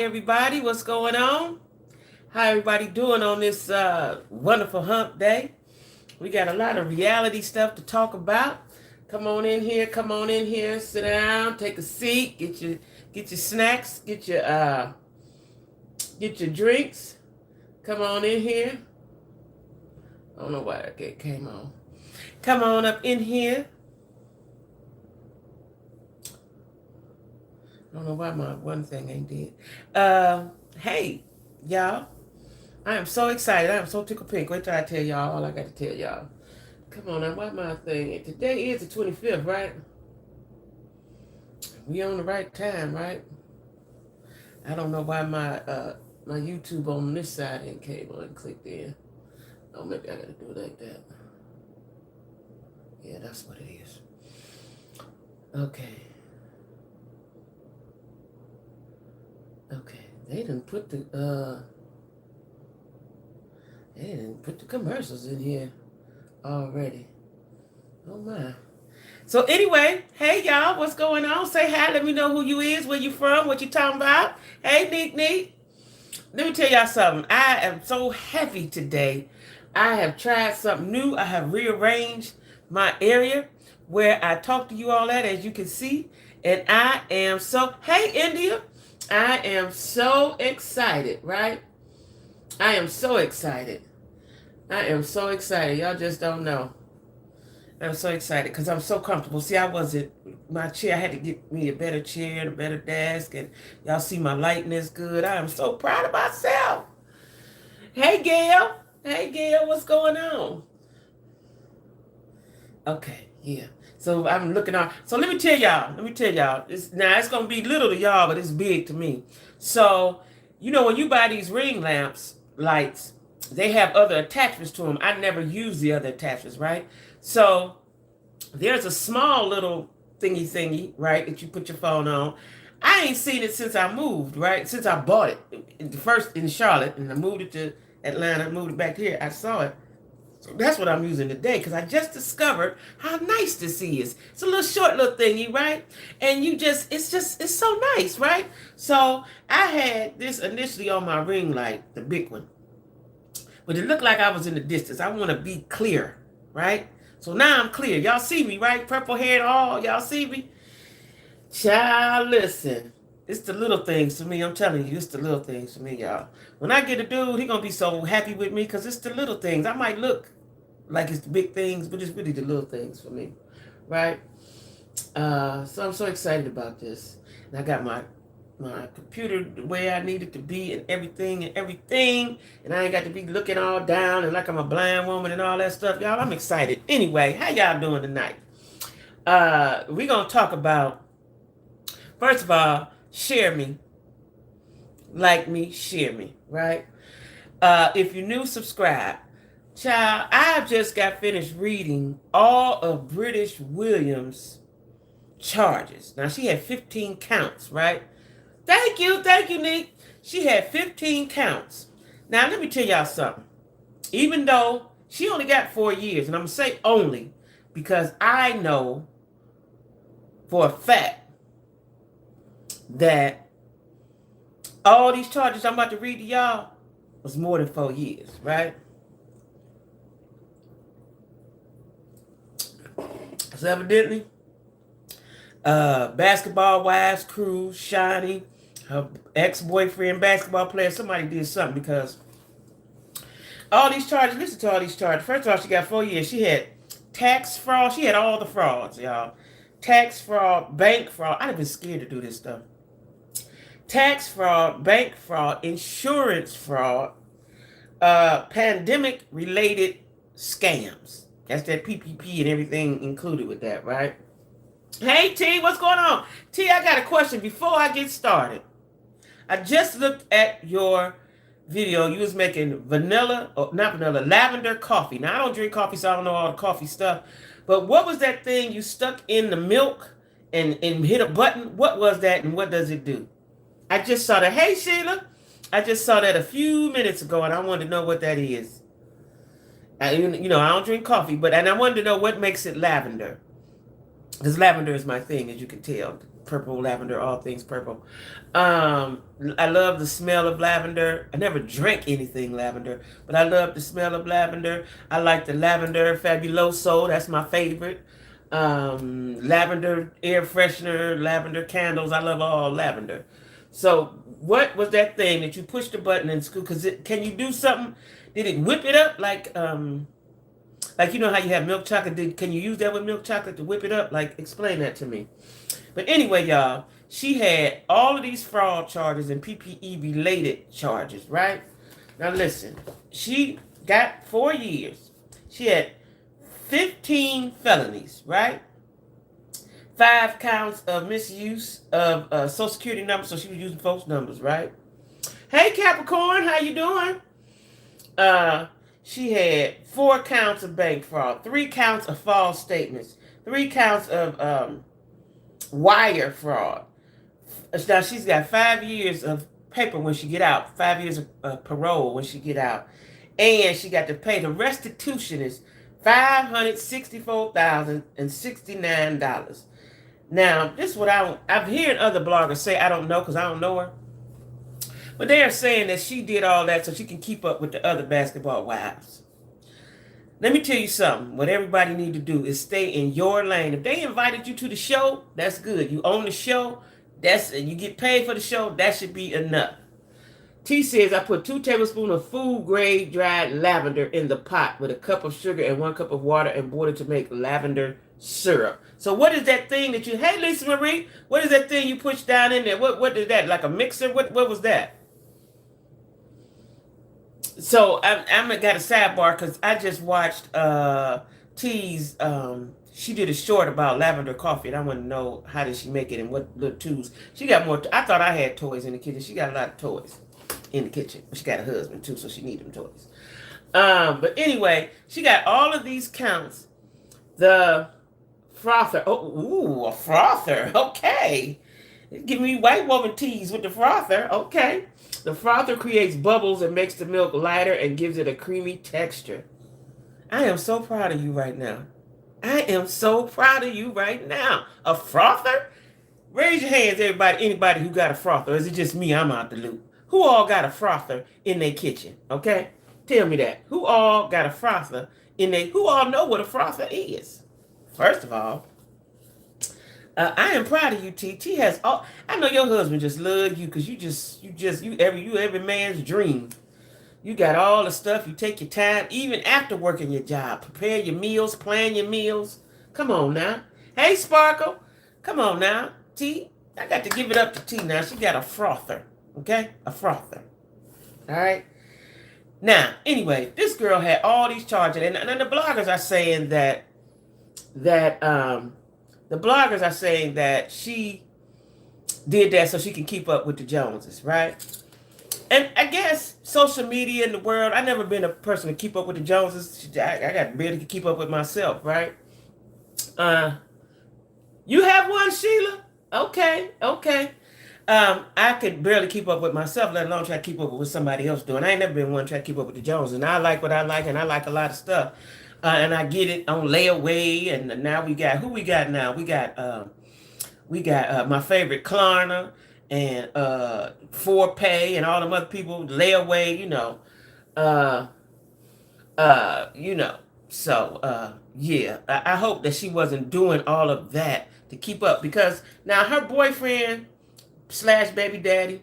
Everybody, what's going on? How everybody doing on this wonderful hump day? We got a lot of reality stuff to talk about. Come on in here, sit down, take a seat, get your snacks, get your drinks. Come on in here. I don't know why that came on. Come on up in here. I don't know why my one thing ain't dead. Hey, y'all. I am so excited. I am so tickled pink. Wait till I tell y'all all I got to tell y'all. Come on now, why my thing? Today is the 25th, right? We on the right time, right? I don't know why my YouTube on this side ain't came on and clicked in. Oh, maybe I gotta do it like that. Yeah, that's what it is. Okay. Okay. They didn't put the commercials in here already. Oh my. So anyway, hey y'all, what's going on? Say hi, let me know who you is, where you from, what you talking about. Hey Neek. Let me tell y'all something. I am so happy today. I have tried something new. I have rearranged my area where I talk to you all at, as you can see. And I am so, hey India, I am so excited, right? I am so excited. Y'all just don't know. I'm so excited because I'm so comfortable. See, my chair, I had to get me a better chair and a better desk, and y'all see my lighting is good. I am so proud of myself. Hey, Gail. What's going on? Okay, yeah. So I'm looking out. So let me tell y'all. It's going to be little to y'all, but it's big to me. So, when you buy these ring lights, they have other attachments to them. I never use the other attachments, right? So there's a small little thingy, right, that you put your phone on. I ain't seen it since I moved, right? Since I bought it first in Charlotte, and I moved it to Atlanta, moved it back here. I saw it. So that's what I'm using today, because I just discovered how nice this is. It's a little short little thingy, right? And it's so nice, right? So I had this initially on my ring light, the big one. But it looked like I was in the distance. I want to be clear, right? So now I'm clear. Y'all see me, right? Purple hair and all. Y'all see me? Child, listen. It's the little things for me. I'm telling you, it's the little things for me, y'all. When I get a dude, he going to be so happy with me because it's the little things. I might look like it's the big things, but it's really the little things for me, right? So I'm so excited about this. And I got my computer the way I need it to be and everything. And I ain't got to be looking all down and like I'm a blind woman and all that stuff. Y'all, I'm excited. Anyway, how y'all doing tonight? We're going to talk about, first of all, share me. Like me, share me, right? If you're new, subscribe. Child, I just got finished reading all of British Williams' charges. Now, she had 15 counts, right? Thank you, Nick. She had 15 counts. Now, let me tell y'all something. Even though she only got 4 years, and I'm going to say only because I know for a fact that all these charges I'm about to read to y'all was more than 4 years, right? So evidently, Basketball Wives Crew, Shani, her ex-boyfriend, basketball player, somebody did something because all these charges, listen to all these charges. First of all, she got 4 years. She had tax fraud. She had all the frauds, y'all. Tax fraud, bank fraud. I'd have been scared to do this stuff. Tax fraud, bank fraud, insurance fraud, pandemic-related scams. That's that PPP and everything included with that, right? Hey, T, what's going on? T, I got a question before I get started. I just looked at your video. You was making lavender coffee. Now, I don't drink coffee, so I don't know all the coffee stuff. But what was that thing you stuck in the milk and hit a button? What was that, and what does it do? I just saw that. Hey, Sheila. I just saw that a few minutes ago, and I wanted to know what that is. I don't drink coffee, and I wanted to know what makes it lavender. Because lavender is my thing, as you can tell. Purple lavender, all things purple. I love the smell of lavender. I never drank anything lavender, but I love the smell of lavender. I like the lavender fabuloso. That's my favorite. Lavender air freshener, lavender candles. I love all lavender. So, what was that thing that you pushed the button in school? Cause can you do something? Did it whip it up like you know how you have milk chocolate? Can you use that with milk chocolate to whip it up? Like, explain that to me. But anyway, y'all, she had all of these fraud charges and PPE related charges, right? Now listen, she got 4 years. She had 15 felonies, right? 5 counts of misuse of Social Security numbers, so she was using folks' numbers, right? Hey Capricorn, how you doing? Uh, she had 4 counts of bank fraud, 3 counts of false statements, 3 counts of wire fraud. Now she's got 5 years of paper when she get out, 5 years of parole when she get out, and she got to pay. The restitution is $564,069. Now this is what I've heard other bloggers say. I don't know because I don't know her, but they are saying that she did all that so she can keep up with the other basketball wives. Let me tell you something. What everybody need to do is stay in your lane. If they invited you to the show, that's good. You own the show, you get paid for the show, that should be enough. T says, I put 2 tablespoons of food-grade dried lavender in the pot with a cup of sugar and 1 cup of water and water to make lavender syrup. So what is that thing that hey, Lisa Marie, what is that thing you push down in there? What is that, like a mixer? What was that? So I'm got a sidebar because I just watched T's. She did a short about lavender coffee, and I want to know how did she make it and what little tools she got. More. I thought I had toys in the kitchen. She got a lot of toys in the kitchen. But she got a husband too, so she need them toys. But anyway, she got all of these counts. The frother. Oh, ooh, a frother. Okay, give me white woman teas with the frother. Okay. The frother creates bubbles and makes the milk lighter and gives it a creamy texture. I am so proud of you right now. I am so proud of you right now. A frother? Raise your hands, everybody. Anybody who got a frother. Or is it just me? I'm out the loop. Who all got a frother in their kitchen? Okay? Tell me that. Who all got a frother who all know what a frother is? First of all, I am proud of you, T. T has all. I know your husband just loves you because you every man's dream. You got all the stuff. You take your time, even after working your job. Prepare your meals, plan your meals. Come on now. Hey, Sparkle. Come on now, T. I got to give it up to T now. She got a frother. Okay, a frother. All right. Now, anyway, this girl had all these charges, and the bloggers are saying that the bloggers are saying that she did that so she can keep up with the Joneses, right? And I guess social media in the world, I've never been a person to keep up with the Joneses. I got barely to keep up with myself, right? You have one, Sheila? Okay. I could barely keep up with myself, let alone try to keep up with what somebody else doing. I ain't never been one to try to keep up with the Joneses. And I like what I like, and I like a lot of stuff. And I get it on layaway, and now we got, who we got now? We got my favorite Klarna and ForPay and all them other people, layaway, So yeah, I hope that she wasn't doing all of that to keep up, because now her boyfriend / baby daddy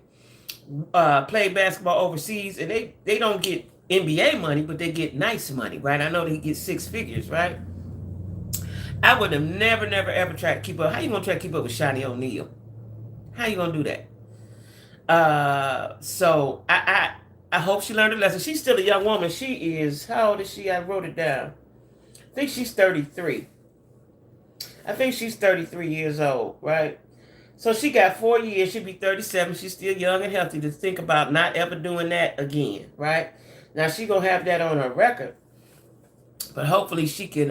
play basketball overseas, and they don't get NBA money, but they get nice money, right? I know they get 6 figures, right? I would have never, ever tried to keep up. How you gonna try to keep up with Shani O'Neal? How you gonna do that? So I hope she learned a lesson. She's still a young woman. She is, how old is she? I wrote it down. I think she's 33. I think she's 33 years old, right? So she got 4 years. She'll be 37. She's still young and healthy to think about not ever doing that again, right? Now she gonna have that on her record, but hopefully she can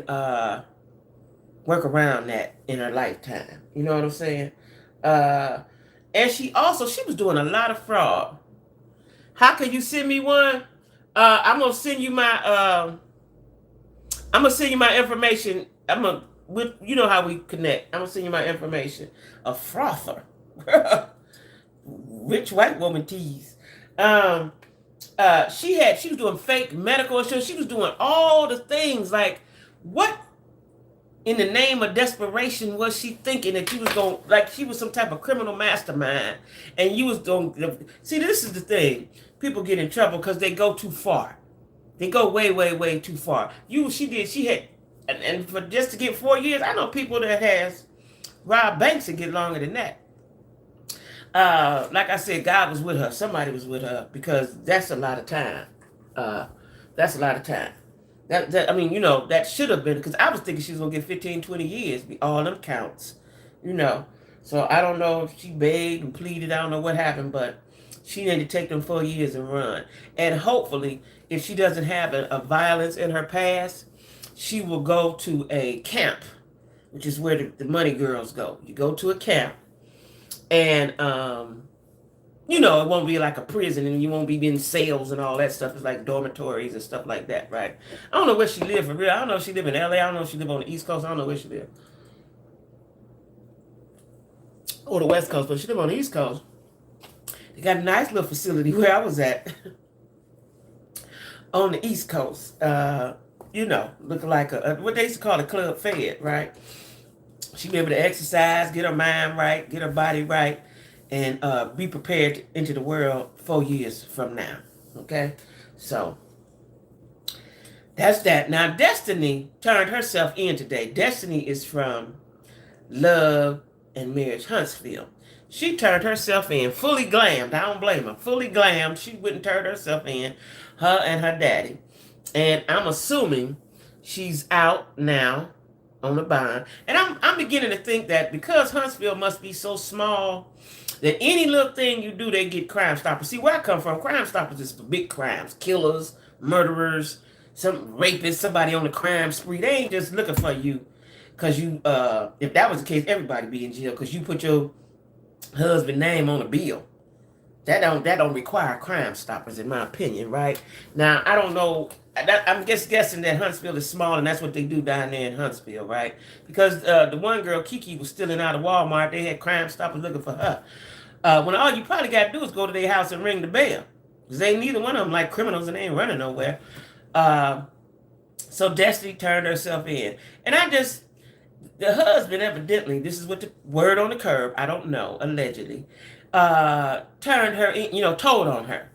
work around that in her lifetime. You know what I'm saying? And she was doing a lot of fraud. How can you send me one? I'm gonna send you my information. I'm gonna with you know how we connect. I'm gonna send you my information. A frother, rich white woman tease. Um, she was doing fake medical insurance. She was doing all the things. Like, what in the name of desperation was she thinking that you was going, like she was some type of criminal mastermind, and you was going? See, this is the thing. People get in trouble because they go too far. They go way, way, way too far. She had, and for just to get 4 years, I know people that has robbed banks and get longer than that. Like I said, God was with her. Somebody was with her because that's a lot of time. Uh, that's a lot of time. I mean, that should have been, because I was thinking she was going to get 15, 20 years, all them counts, you know. So I don't know if she begged and pleaded. I don't know what happened, but she needed to take them 4 years and run. And hopefully, if she doesn't have a violence in her past, she will go to a camp, which is where the money girls go. You go to a camp, and it won't be like a prison, and you won't be in cells and all that stuff. It's like dormitories and stuff like that, right? I don't know where she lived for real. I don't know if she lived in LA. I don't know if she lived on the East Coast. I don't know where she lived. Or the West Coast, but she lived on the East Coast. They got a nice little facility where I was at. On the East Coast. Looking like what they used to call a club fed, right? She be able to exercise, get her mind right, get her body right, and be prepared to enter the world 4 years from now. Okay? So, that's that. Now, Destiny turned herself in today. Destiny is from Love and Marriage Huntsville. She turned herself in, fully glammed. I don't blame her. Fully glammed. She wouldn't turn herself in, her and her daddy. And I'm assuming she's out now on the bond. And I'm beginning to think that because Huntsville must be so small, that any little thing you do, they get Crime Stoppers. See, where I come from, Crime Stoppers is for big crimes. Killers, murderers, some rapists, somebody on the crime spree. They ain't just looking for you because you, if that was the case, everybody be in jail because you put your husband name on a bill. That don't require Crime Stoppers, in my opinion, right? Now, I don't know. I'm just guessing that Huntsville is small, and that's what they do down there in Huntsville, right? Because the one girl, Kiki, was stealing out of Walmart. They had Crime Stoppers looking for her. When all you probably got to do is go to their house and ring the bell. Because they neither one of them like criminals, and they ain't running nowhere. So Destiny turned herself in. And the husband evidently, this is what the word on the curb, I don't know, allegedly, turned her in, told on her.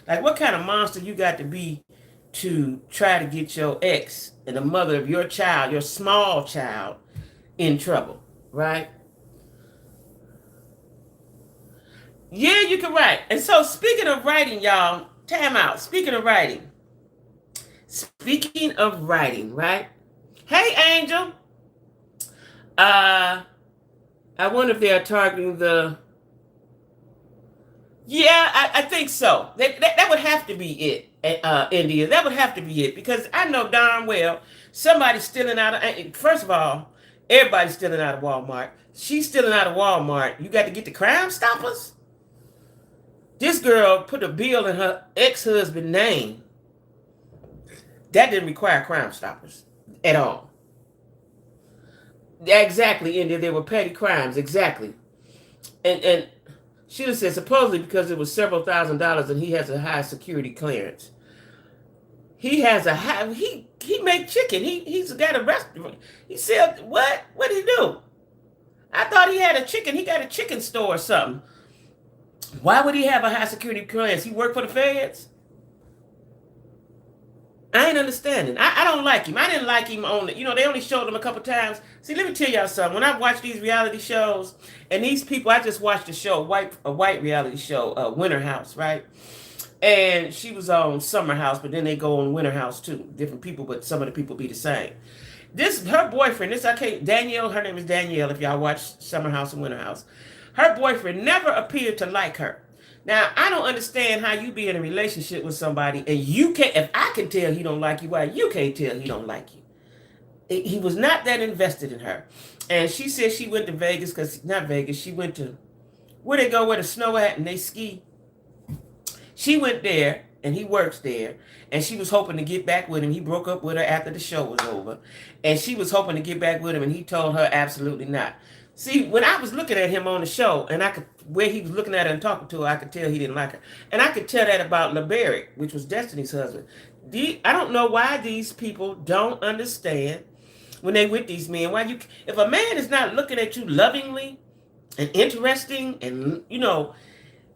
Like, what kind of monster you got to be to try to get your ex and the mother of your child, your small child, in trouble, right? Yeah, you can write. And so, speaking of writing, y'all, time out. Speaking of writing, right? Hey, Angel. I wonder if they're targeting the... Yeah, I think so. That would have to be it, India. That would have to be it. Because I know darn well somebody's stealing out of... First of all, everybody's stealing out of Walmart. She's stealing out of Walmart. You got to get the Crime Stoppers? This girl put a bill in her ex-husband's name. That didn't require Crime Stoppers at all. Exactly, India. They were petty crimes. Exactly. And Sheila said supposedly because it was several $1,000s and he has a high security clearance. He has a high... He make chicken. He's got a restaurant. He said, what? What did he do? I thought he had a chicken. He got a chicken store or something. Why would he have a high security clearance? He worked for the feds? I ain't understanding. I don't like him. I didn't like him on it. They only showed him a couple times. See, let me tell y'all something. When I watch these reality shows, and these people, I just watched a white reality show, Winter House, right? And she was on Summer House, but then they go on Winter House too. Different people, but some of the people be the same. Her boyfriend, Danielle, her name is Danielle, if y'all watch Summer House and Winter House. Her boyfriend never appeared to like her. Now, I don't understand how you be in a relationship with somebody and you can't, if I can tell he don't like you, why you can't tell he don't like you? He was not that invested in her. And she said she went to Vegas, she went to, where they go where the snow at and they ski. She went there and he works there. And she was hoping to get back with him. He broke up with her after the show was over. And she was hoping to get back with him, and he told her absolutely not. See, when I was looking at him on the show, and I could, where he was looking at her and talking to her, I could tell he didn't like her. And I could tell that about LeBaric, which was Destiny's husband. I don't know why these people don't understand when they with these men. Why you, if a man is not looking at you lovingly and interesting, and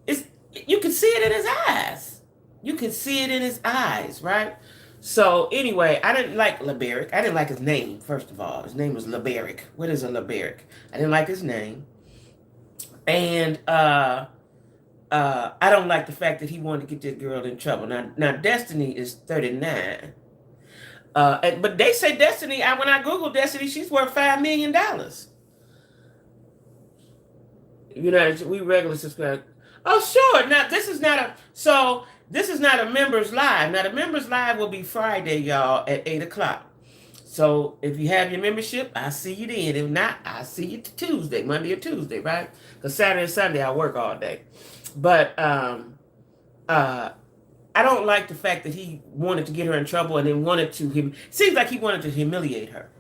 it's, you can see it in his eyes. You can see it in his eyes, right? So anyway, I didn't like LeBaric. I didn't like his name, first of all. His name was LeBaric. What is a LeBaric? I didn't like his name. And I don't like the fact that he wanted to get this girl in trouble. Now Destiny is 39. But they say Destiny, when I Googled Destiny, she's worth $5 million. We regular subscribe. Oh, sure. Now, this is not a members live. Now, the members live will be Friday, y'all, at 8 o'clock. So if you have your membership, I'll see you then. If not, I'll see you Tuesday, Monday or Tuesday, right? Because Saturday and Sunday, I work all day. But I don't like the fact that he wanted to get her in trouble and then seems like he wanted to humiliate her.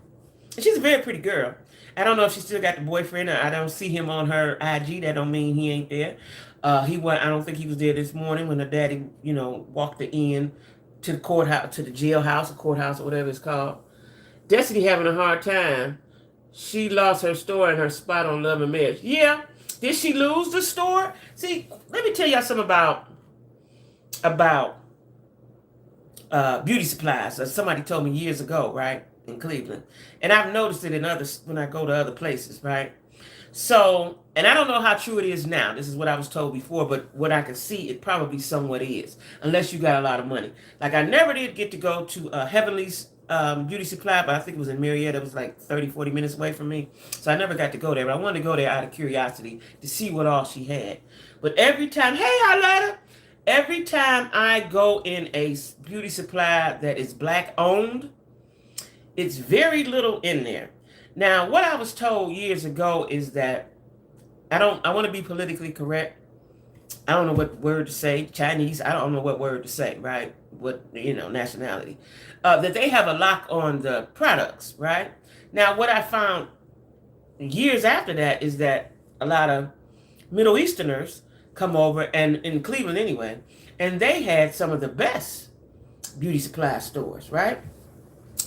And she's a very pretty girl. I don't know if she still got the boyfriend, or I don't see him on her IG. That don't mean he ain't there. I don't think he was there this morning when her daddy, walked her in to the courthouse, to the jailhouse, or courthouse, or whatever it's called. Destiny having a hard time. She lost her store and her spot on Love and Marriage. Yeah. Did she lose the store? See, let me tell y'all something about beauty supplies. Somebody told me years ago, right, in Cleveland. And I've noticed it when I go to other places, right? So, and I don't know how true it is now. This is what I was told before, but what I can see, it probably somewhat is, unless you got a lot of money. Like, I never did get to go to Heavenly's beauty supply, but I think it was in Marietta. It was like 30, 40 minutes away from me. So I never got to go there, but I wanted to go there out of curiosity to see what all she had. But every time, hey, Arletta, every time I go in a beauty supply that is black owned, it's very little in there. Now, what I was told years ago is that I want to be politically correct. I don't know what word to say. Chinese, I don't know what word to say, right? What, nationality. That they have a lock on the products, right? Now, what I found years after that is that a lot of Middle Easterners come over, and in Cleveland anyway, and they had some of the best beauty supply stores, right?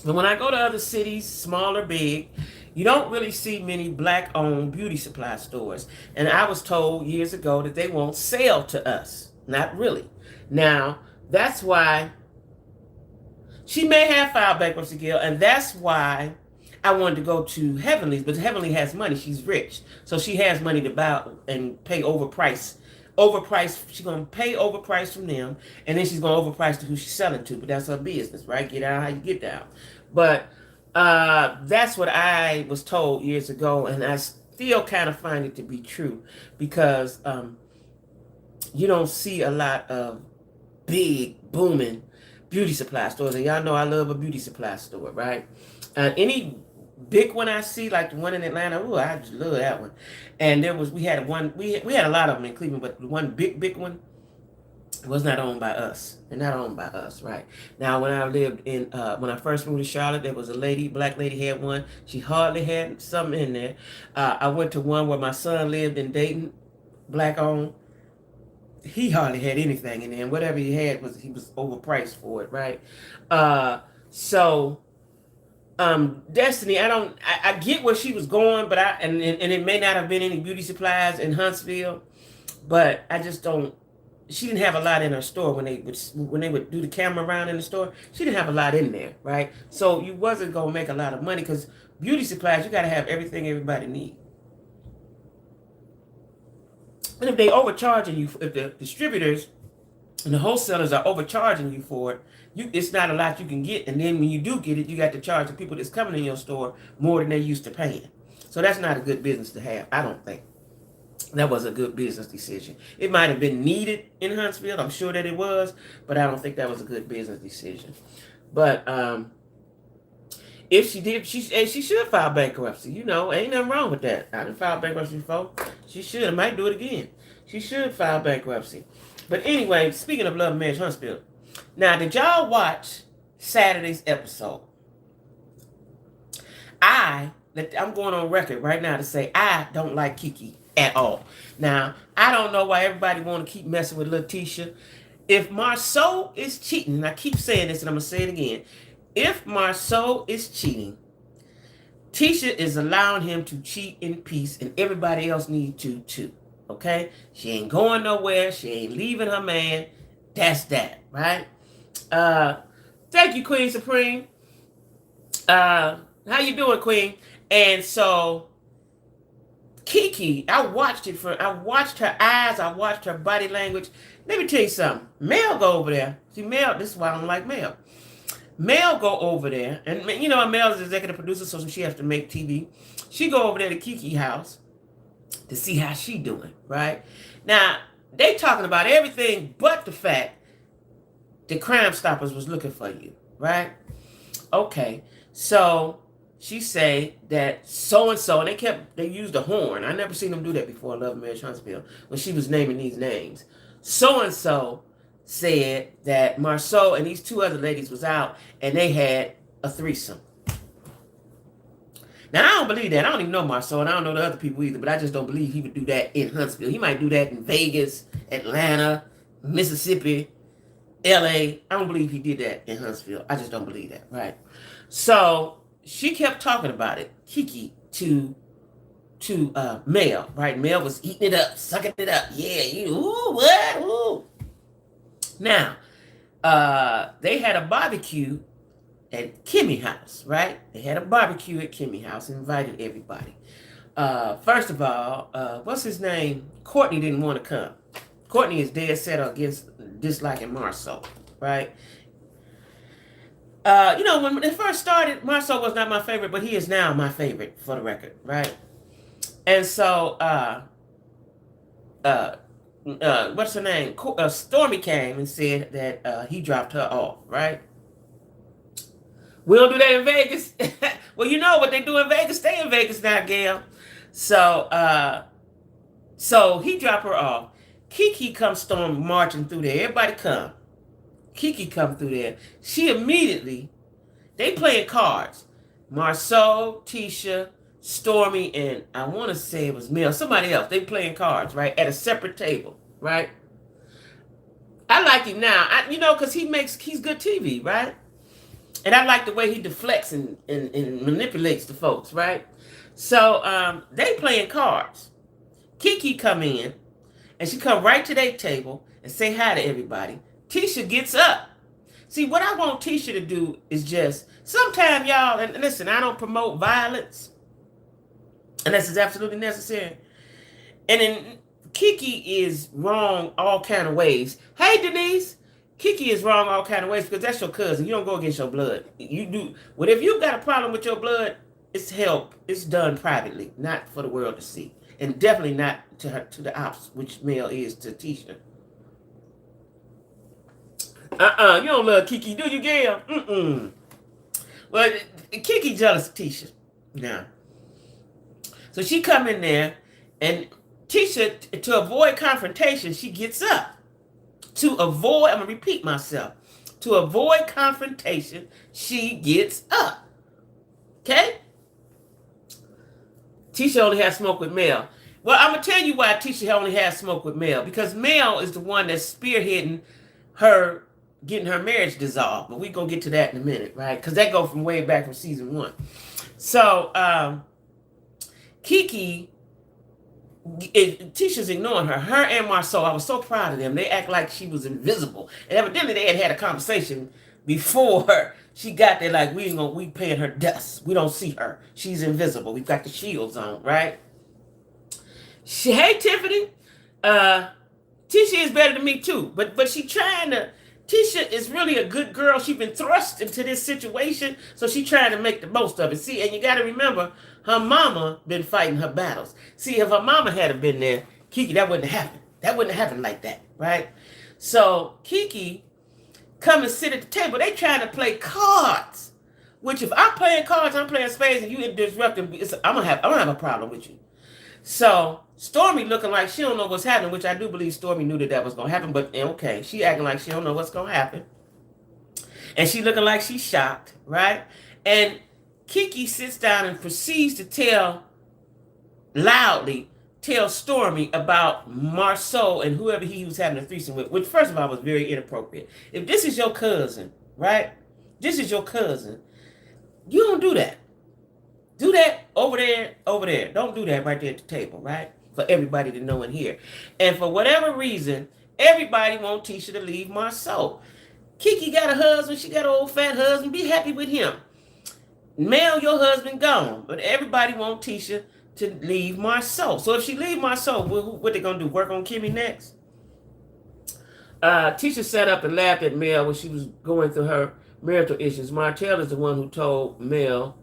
But when I go to other cities, small or big, you don't really see many black-owned beauty supply stores. And I was told years ago that they won't sell to us. Not really. Now, that's why she may have filed bankruptcy, Gail, and that's why I wanted to go to Heavenly's. But Heavenly has money. She's rich. So she has money to buy and pay overpriced. She's going to pay overpriced from them, and then she's going to overprice to who she's selling to. But that's her business, right? Get out how you get down. But that's what I was told years ago, and I still kind of find it to be true, because you don't see a lot of big, booming beauty supply stores. And y'all know I love a beauty supply store, right? Any big one I see, like the one in Atlanta, I just love that one. And we had a lot of them in Cleveland, but the one big one was not owned by us. They're not owned by us, right? Now, when I first moved to Charlotte, there was a black lady had one. She hardly had something in there. I went to one where my son lived in Dayton, black owned. He hardly had anything in there, and whatever he had he was overpriced for it, right? Destiny, I get where she was going, but and it may not have been any beauty supplies in Huntsville, but I just don't. She didn't have a lot in her store when they would do the camera around in the store. She didn't have a lot in there, right? So you wasn't gonna make a lot of money, because beauty supplies, you gotta have everything everybody needs. And if they overcharging you, if the distributors and the wholesalers are overcharging you for it, it's not a lot you can get. And then when you do get it, you got to charge the people that's coming in your store more than they used to paying. So that's not a good business to have, I don't think. That was a good business decision. It might have been needed in Huntsville. I'm sure that it was, but I don't think that was a good business decision. But if she did, she should file bankruptcy. Ain't nothing wrong with that. I didn't file bankruptcy before. She should. I might do it again. She should file bankruptcy. But anyway, speaking of Love and Marriage Huntsville, Now, did y'all watch Saturday's episode? I'm going on record right now to say I don't like Kiki at all. Now, I don't know why everybody want to keep messing with Letitia. If Marsau is cheating, and I keep saying this and I'm going to say it again. If Marsau is cheating, Tisha is allowing him to cheat in peace, and everybody else needs to too. Okay? She ain't going nowhere. She ain't leaving her man. That's that, right? Thank you, Queen Supreme. How you doing, Queen? And so Kiki, I watched her eyes, I watched her body language. Let me tell you something. Mel go over there. See, Mel, this is why I don't like Mel. Mel go over there, and you know, Mel is executive producer, so she has to make TV. She go over there to Kiki house to see how she doing, right? Now, they talking about everything but the fact the Crime Stoppers was looking for you, right? Okay, so she say that so-and-so, and they used a horn. I never seen them do that before, Love Marriage Huntsville, when she was naming these names. So-and-so said that Marsau and these two other ladies was out and they had a threesome. Now, I don't believe that. I don't even know Marsau, and I don't know the other people either, but I just don't believe he would do that in Huntsville. He might do that in Vegas, Atlanta, Mississippi, LA. I don't believe he did that in Huntsville. I just don't believe that, right? So she kept talking about it, Kiki, to Mel, right? Mel was eating it up, sucking it up. Yeah, you, ooh, what? Ooh. Now, they had a barbecue at Kimmy house, right? They had a barbecue at Kimmy house and invited everybody. First of all, what's his name? Courtney didn't want to come. Courtney is dead set against disliking Marsau, right? You know, when it first started, Marsau was not my favorite, but he is now my favorite, for the record, right? And so, what's her name? Stormy came and said that he dropped her off, right? We don't do that in Vegas. Well, you know what they do in Vegas. Stay in Vegas now, Gail. So he dropped her off. Kiki comes storm marching through there. Everybody come. Kiki come through there. She immediately, they playing cards. Marsau, Tisha, Stormy, and I want to say it was Mel. Somebody else. They playing cards, right? At a separate table, right? I like him now. Because he's good TV, right? And I like the way he deflects and manipulates the folks, right? So they playing cards. Kiki come in, and she come right to their table and say hi to everybody. Tisha gets up. See, what I want Tisha to do is just, sometime y'all, and listen, I don't promote violence unless it's absolutely necessary. And then Kiki is wrong all kind of ways. Hey, Denise. Kiki is wrong all kind of ways because that's your cousin. You don't go against your blood. You do. Well, if you've got a problem with your blood, it's done privately, not for the world to see. And definitely not to the ops, which Mel is to Tisha. You don't love Kiki, do you, Gail? Well, Kiki jealous of Tisha. Now. So she come in there, and Tisha, to avoid confrontation, she gets up. I'm going to repeat myself. To avoid confrontation, she gets up. Okay? Tisha only has smoke with Mel. Well, I'm going to tell you why Tisha only has smoke with Mel. Because Mel is the one that's spearheading her getting her marriage dissolved. But we're going to get to that in a minute, right? Because that goes from way back from season 1. So, Kiki... Tisha's ignoring her. Her and Marsau, I was so proud of them. They act like she was invisible. And evidently they had a conversation before she got there, like, we paying her dust. We don't see her. She's invisible. We've got the shields on, right? Hey, Tiffany. Tisha is better than me too. But she trying to... Tisha is really a good girl. She's been thrust into this situation, so she's trying to make the most of it. See, and you got to remember, her mama been fighting her battles. See, if her mama had been there, Kiki, that wouldn't have happened. That wouldn't have happened like that, right? So Kiki come and sit at the table. They trying to play cards, which if I'm playing cards, I'm playing spades, and you disrupting, I'm gonna have a problem with you. So Stormy looking like she don't know what's happening, which I do believe Stormy knew that was going to happen, but okay, she acting like she don't know what's going to happen. And she looking like she's shocked, right? And Kiki sits down and proceeds to loudly tell Stormy about Marceau and whoever he was having a threesome with, which first of all was very inappropriate. If this is your cousin, right? This is your cousin. You don't do that. Do that over there, over there. Don't do that right there at the table, right? For everybody to know and hear. And for whatever reason, everybody want Tisha to leave Marceau. Kiki got a husband. She got an old fat husband. Be happy with him. Mel, your husband gone. But everybody want Tisha to leave Marceau. So if she leave Marceau, what they going to do? Work on Kimmy next? Tisha sat up and laughed at Mel when she was going through her marital issues. Martell is the one who told Mel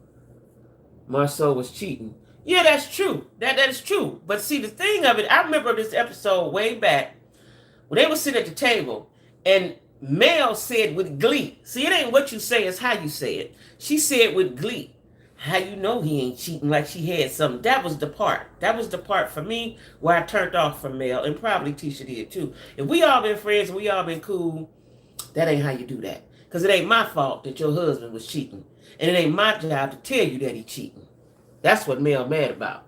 Marceau was cheating. Yeah, that's true. That is true. But see, the thing of it, I remember this episode way back when they were sitting at the table and Mel said with glee. See, it ain't what you say, it's how you say it. She said with glee, how you know he ain't cheating, like she had something. That was the part. That was the part for me where I turned off from Mel, and probably Tisha did too. If we all been friends and we all been cool, that ain't how you do that. Because it ain't my fault that your husband was cheating. And it ain't my job to tell you that he cheating. That's what Mel mad about.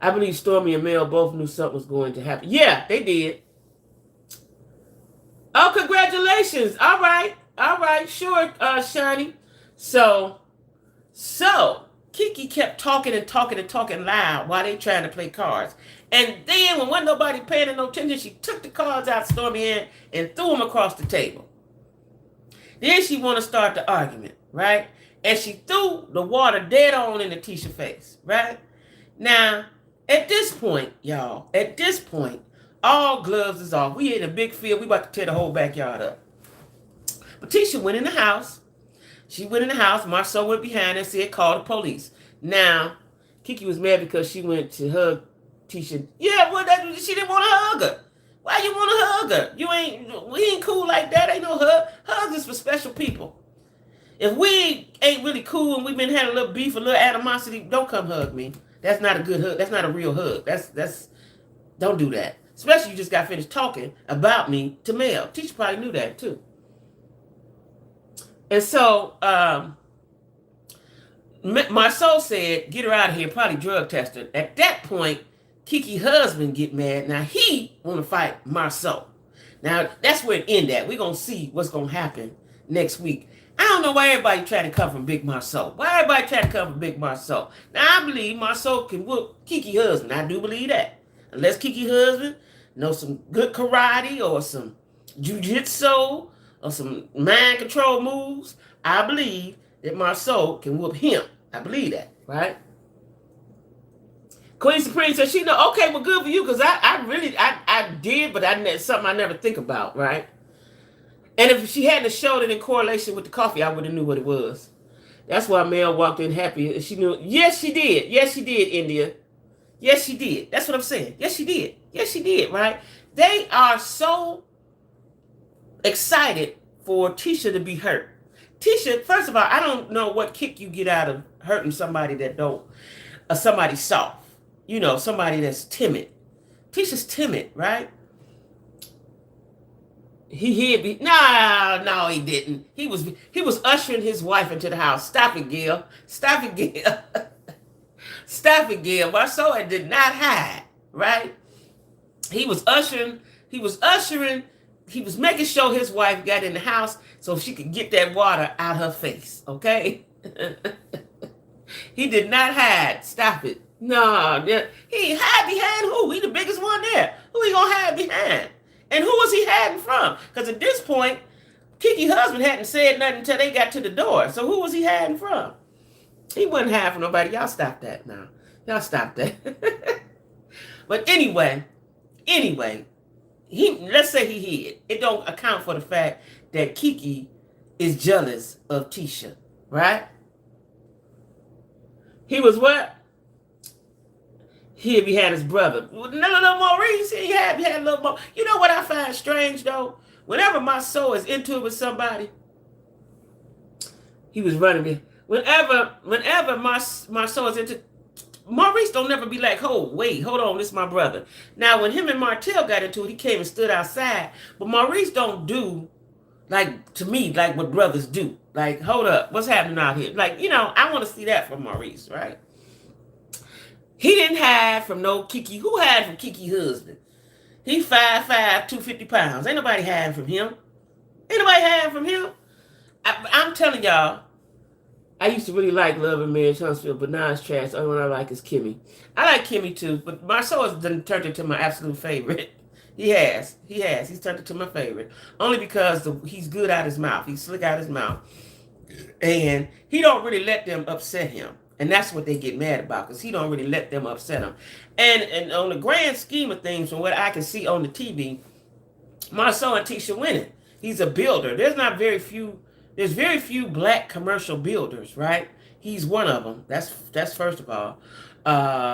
I believe Stormy and Mel both knew something was going to happen. Yeah, they did. Oh, congratulations. All right. Sure, Shani. So, Kiki kept talking and talking and talking loud while they trying to play cards. And then when wasn't nobody paying no attention, she took the cards out Stormy hand and threw them across the table. Then she want to start the argument, right? And she threw the water dead on in the Tisha face, right? Now, at this point, y'all, all gloves is off. We in a big field. We about to tear the whole backyard up. But Tisha went in the house. She went in the house. Marceau went behind and said, call the police. Now, Kiki was mad because she went to hug Tisha. Yeah, well, she didn't want to hug her. Why you want to hug her? We ain't cool like that. Ain't no hug. Hugs is for special people. If we ain't really cool and we've been having a little beef, a little animosity, don't come hug me. That's not a good hug. That's not a real hug. Don't do that. Especially you just got finished talking about me to Mel. Tisha probably knew that too. And so Marceau said, get her out of here, probably drug tested. At that point, Kiki's husband get mad. Now he want to fight Marceau. Now that's where it end at. We're going to see what's going to happen next week. I don't know why everybody trying to come from Big Marceau. Why everybody trying to come from Big Marceau? Now I believe Marceau can whoop Kiki's husband. I do believe that. Unless Kiki's husband knows some good karate or some jiu-jitsu or some mind control moves, I believe that Marceau can whoop him. I believe that, right? Queen Supreme says she know. Okay, well, good for you, because I did, but something I never think about, right? And if she hadn't showed it in correlation with the coffee, I would have knew what it was. That's why Mel walked in happy. She knew. Yes, she did. Yes, she did, India. Yes, she did. That's what I'm saying. Yes, she did. Yes, she did, right? They are so excited for Tisha to be hurt. Tisha, first of all, I don't know what kick you get out of hurting somebody that don't, somebody soft. You know, somebody that's timid. Tisha's timid, right? He no, he didn't. He was ushering his wife into the house. Stop it, Gil. Stop it, Gil. Stop it, Gil. Marceau did not hide, right? He was making sure his wife got in the house so she could get that water out her face, okay? He did not hide. Stop it. No, he hide behind who? He the biggest one there. Who he gonna hide behind? And who was he hiding from? Because at this point, Kiki's husband hadn't said nothing until they got to the door. So who was he hiding from? He wasn't hiding from nobody. Y'all stop that now. Y'all stop that. But anyway, let's say he hid. It don't account for the fact that Kiki is jealous of Tisha, right? He was what? He had his brother. No, Maurice. He had a little more. You know what I find strange though? Whenever Marceau is into it with somebody, he was running me. Whenever Marceau is into, Maurice don't never be like, oh, wait, hold on, this is my brother. Now, when him and Martell got into it, he came and stood outside. But Maurice don't do Like, to me, like what brothers do. Like, hold up, what's happening out here? Like, I want to see that from Maurice, right? He didn't hide from no Kiki. Who hide from Kiki husband? He 5'5", 250 pounds. Ain't nobody hiding from him. Ain't nobody hiding from him. I'm telling y'all, I used to really like Love and Marriage Huntsville, but now it's trash. The only one I like is Kimmy. I like Kimmy too, but Marceau has turned into my absolute favorite. He has. He's turned into my favorite. Only because he's good out his mouth. He's slick out his mouth. And he don't really let them upset him. And that's what they get mad about, because he don't really let them upset him. And on the grand scheme of things, from what I can see on the TV, Marceau and Tisha winning. He's a builder. There's very few black commercial builders, right? He's one of them. That's first of all.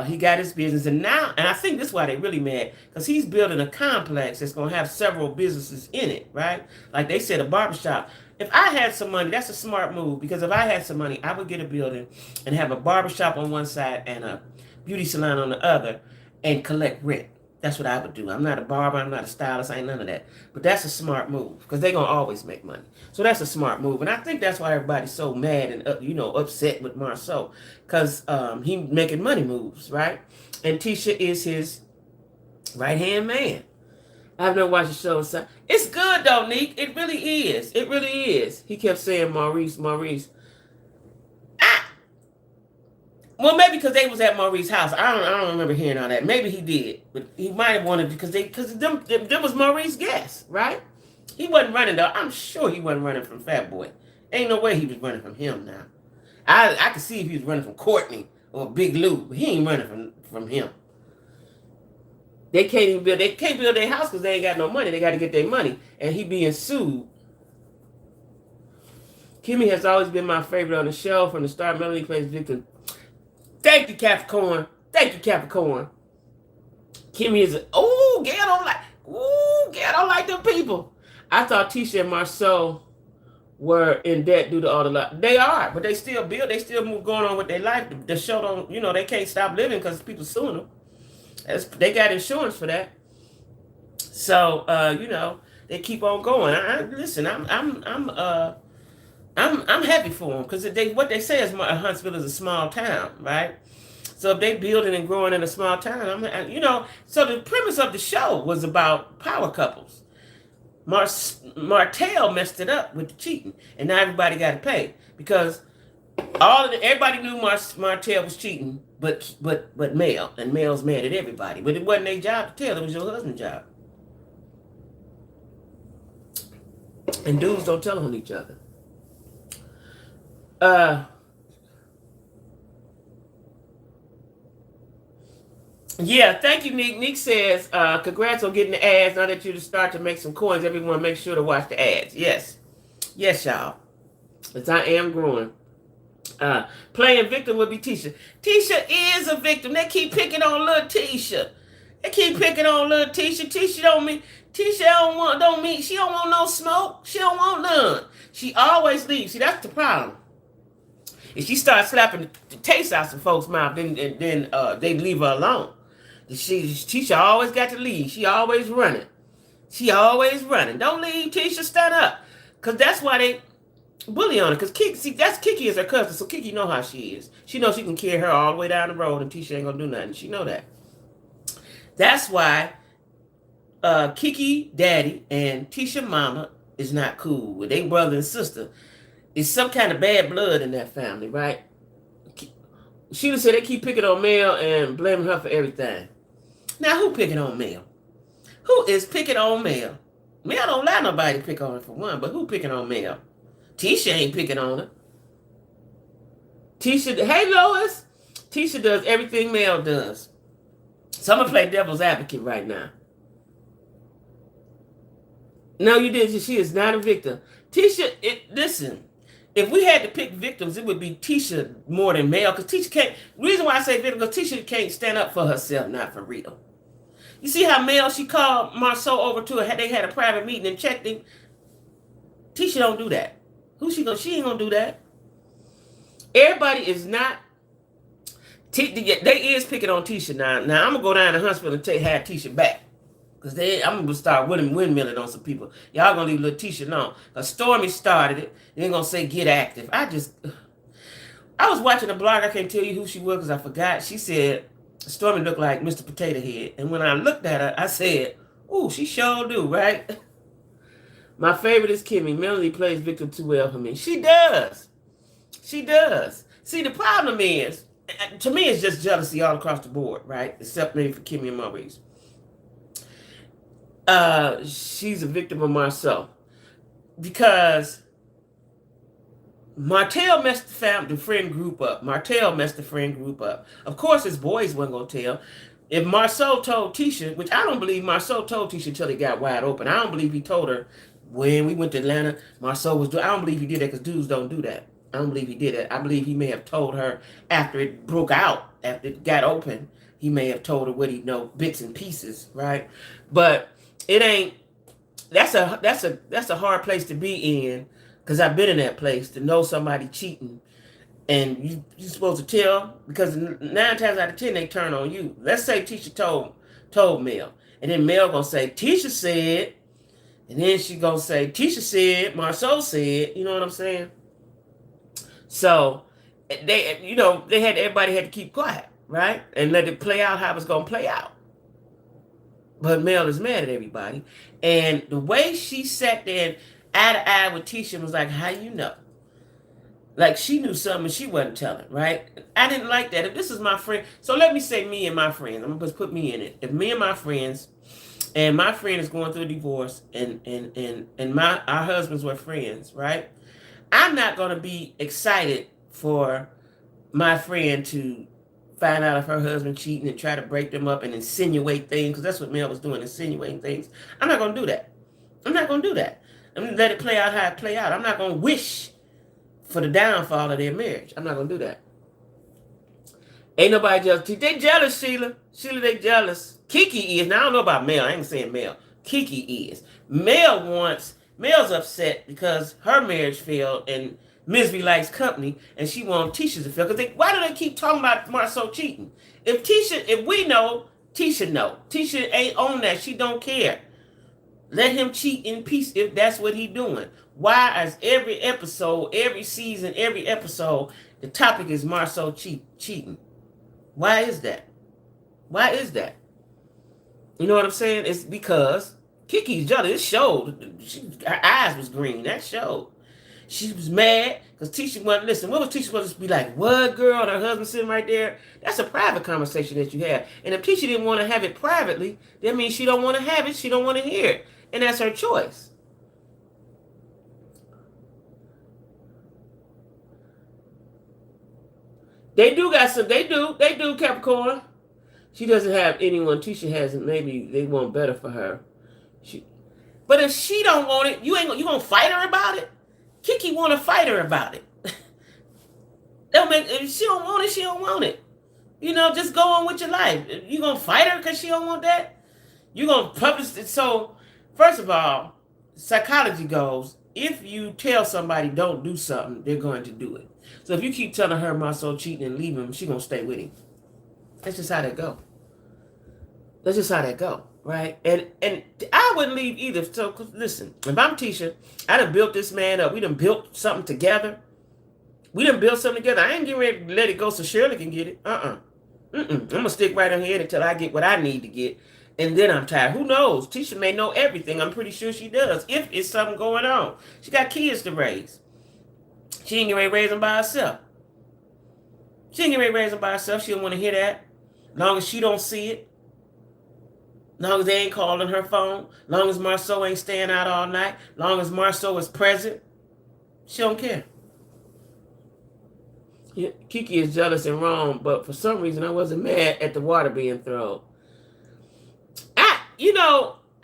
He got his business, and I think this is why they really mad, because he's building a complex that's going to have several businesses in it, right? Like they said, a barbershop. If I had some money, that's a smart move, because if I had some money, I would get a building and have a barbershop on one side and a beauty salon on the other and collect rent. That's what I would do. I'm not a barber. I'm not a stylist. I ain't none of that. But that's a smart move, because they're going to always make money. So that's a smart move. And I think that's why everybody's so mad and, upset with Marceau, because he making money moves, right? And Tisha is his right-hand man. I've never watched the show. So it's good, though, Neek. It really is. It really is. He kept saying, Maurice. Well, maybe because they was at Maurice's house. I don't remember hearing all that. Maybe he did, but he might have wanted, because them was Maurice's guests, right? He wasn't running though. I'm sure he wasn't running from Fat Boy. Ain't no way he was running from him now. I could see if he was running from Courtney or Big Lou, but he ain't running from him. They can't build their house because they ain't got no money. They got to get their money, and he being sued. Kimmy has always been my favorite on the show from the start. Melanie plays Victor. Thank you, Capricorn. Kimmy is Gail don't like them people. I thought Tisha and Marceau were in debt due to all the life. They are, but they still build. They still move going on with their life. The show don't, they can't stop living because people suing them. They got insurance for that. So, they keep on going. Listen, I'm happy for them, because what they say is Huntsville is a small town, right? So if they building and growing in a small town, so the premise of the show was about power couples. Martell messed it up with the cheating, and now everybody got to pay, because everybody knew Martell was cheating, but Mel, and Mel's mad at everybody. But it wasn't their job to tell. It was your husband's job. And dudes don't tell on each other. Yeah, thank you, Nick. Nick says, congrats on getting the ads. Now that you start to make some coins, everyone make sure to watch the ads. Yes, y'all. As I am growing. Playing victim would be Tisha. Tisha is a victim. They keep picking on little Tisha. Tisha she don't want no smoke. She don't want none. She always leaves. See, that's the problem. If she starts slapping the taste out some folks' mouth, then they leave her alone. Tisha always got to leave. She always running. Don't leave, Tisha. Stand up. Because that's why they bully on her. Because Kiki is her cousin, so Kiki know how she is. She knows she can carry her all the way down the road, and Tisha ain't going to do nothing. She know that. That's why Kiki daddy and Tisha mama is not cool. They brother and sister. It's some kind of bad blood in that family, right? Sheila said they keep picking on Mel and blaming her for everything. Now, who picking on Mel? Who is picking on Mel? Mel don't allow nobody to pick on her for one, but who picking on Mel? Tisha ain't picking on her. Hey Lois. Tisha does everything Mel does. So I'm going to play devil's advocate right now. No, you didn't. She is not a victim. Tisha, listen. If we had to pick victims, it would be Tisha more than Mel, because Tisha can't. The reason why I say victim, because Tisha can't stand up for herself, not for real. You see how Mel, she called Marceau over to her. They had a private meeting and checked him. Tisha don't do that. She ain't gonna do that. Everybody is not. They is picking on Tisha now. Now I'm gonna go down to Huntsville and have Tisha back. Because I'm going to start windmilling on some people. Y'all going to leave Letitia alone. Because Stormy started it. They're going to say, get active. I was watching a blog. I can't tell you who she was because I forgot. She said, Stormy looked like Mr. Potato Head. And when I looked at her, I said, ooh, she sure do, right? My favorite is Kimmy. Melanie plays Victor too well for me. She does. She does. See, the problem is, to me, it's just jealousy all across the board, right? Except maybe for Kimmy and Maurice. She's a victim of Marceau. Because Martell messed the friend group up. Martell messed the friend group up. Of course, his boys weren't going to tell. If Marceau told Tisha, which I don't believe Marceau told Tisha until he got wide open. I don't believe he told her when we went to Atlanta, Marceau was doing. I don't believe he did that because dudes don't do that. I don't believe he did it. I believe he may have told her after it broke out, after it got open. He may have told her what he know, bits and pieces, right? But it ain't. That's a hard place to be in, because I've been in that place to know somebody cheating, and you're supposed to tell, because 9 times out of 10 they turn on you. Let's say Tisha told Mel, and then Mel gonna say Tisha said, and then she gonna say Tisha said, Marceau said. You know what I'm saying? So everybody had to keep quiet, right, and let it play out how it's gonna play out. But Mel is mad at everybody. And the way she sat there eye to eye with Tisha was like, how you know? Like she knew something she wasn't telling, right? I didn't like that. If this is my friend, so let me say me and my friends. I'm gonna put me in it. If me and my friends, and my friend is going through a divorce, and our husbands were friends, right? I'm not gonna be excited for my friend to find out if her husband cheating and try to break them up and insinuate things, because that's what Mel was doing, insinuating things. I'm not going to do that. I'm not going to do that. I'm going to let it play out how it play out. I'm not going to wish for the downfall of their marriage. I'm not going to do that. Ain't nobody jealous. They jealous, Sheila. Sheila, they jealous. Kiki is. Now, I don't know about Mel. I ain't saying Mel. Kiki is. Mel's upset because her marriage failed and Misery likes company, and she wants Tisha to feel. Because why do they keep talking about Marceau cheating? If we know, Tisha know. Tisha ain't on that. She don't care. Let him cheat in peace if that's what he doing. Why is every episode, every season, every episode, the topic is Marceau cheating? Why is that? Why is that? You know what I'm saying? It's because Kiki's jealous. It showed. Her eyes was green. That showed. She was mad because Tisha wasn't listening. What was Tisha supposed to be like? What, girl? And her husband sitting right there? That's a private conversation that you have. And if Tisha didn't want to have it privately, that means she don't want to have it. She don't want to hear it. And that's her choice. They do, Capricorn. She doesn't have anyone. Tisha hasn't. Maybe they want better for her. But if she don't want it, you gonna fight her about it? Kiki want to fight her about it. If she don't want it, she don't want it. Just go on with your life. You gonna fight her because she don't want that? You gonna publish it? So, first of all, psychology goes, if you tell somebody don't do something, they're going to do it. So if you keep telling her Marceau cheating and leaving him, she gonna stay with him. That's just how that go. That's just how that go, right? And I wouldn't leave either. So listen, if I'm Tisha, I done built this man up. We done built something together. I ain't getting ready to let it go so Shirley can get it. I'm gonna stick right on here until I get what I need to get, and then I'm tired. Who knows? Tisha may know everything. I'm pretty sure she does. If it's something going on, she got kids to raise. She ain't gonna raise them by herself. She don't want to hear that. Long as she don't see it. Long as they ain't calling her phone. Long as Marceau ain't staying out all night. Long as Marceau is present. She don't care. Yeah, Kiki is jealous and wrong, but for some reason I wasn't mad at the water being thrown.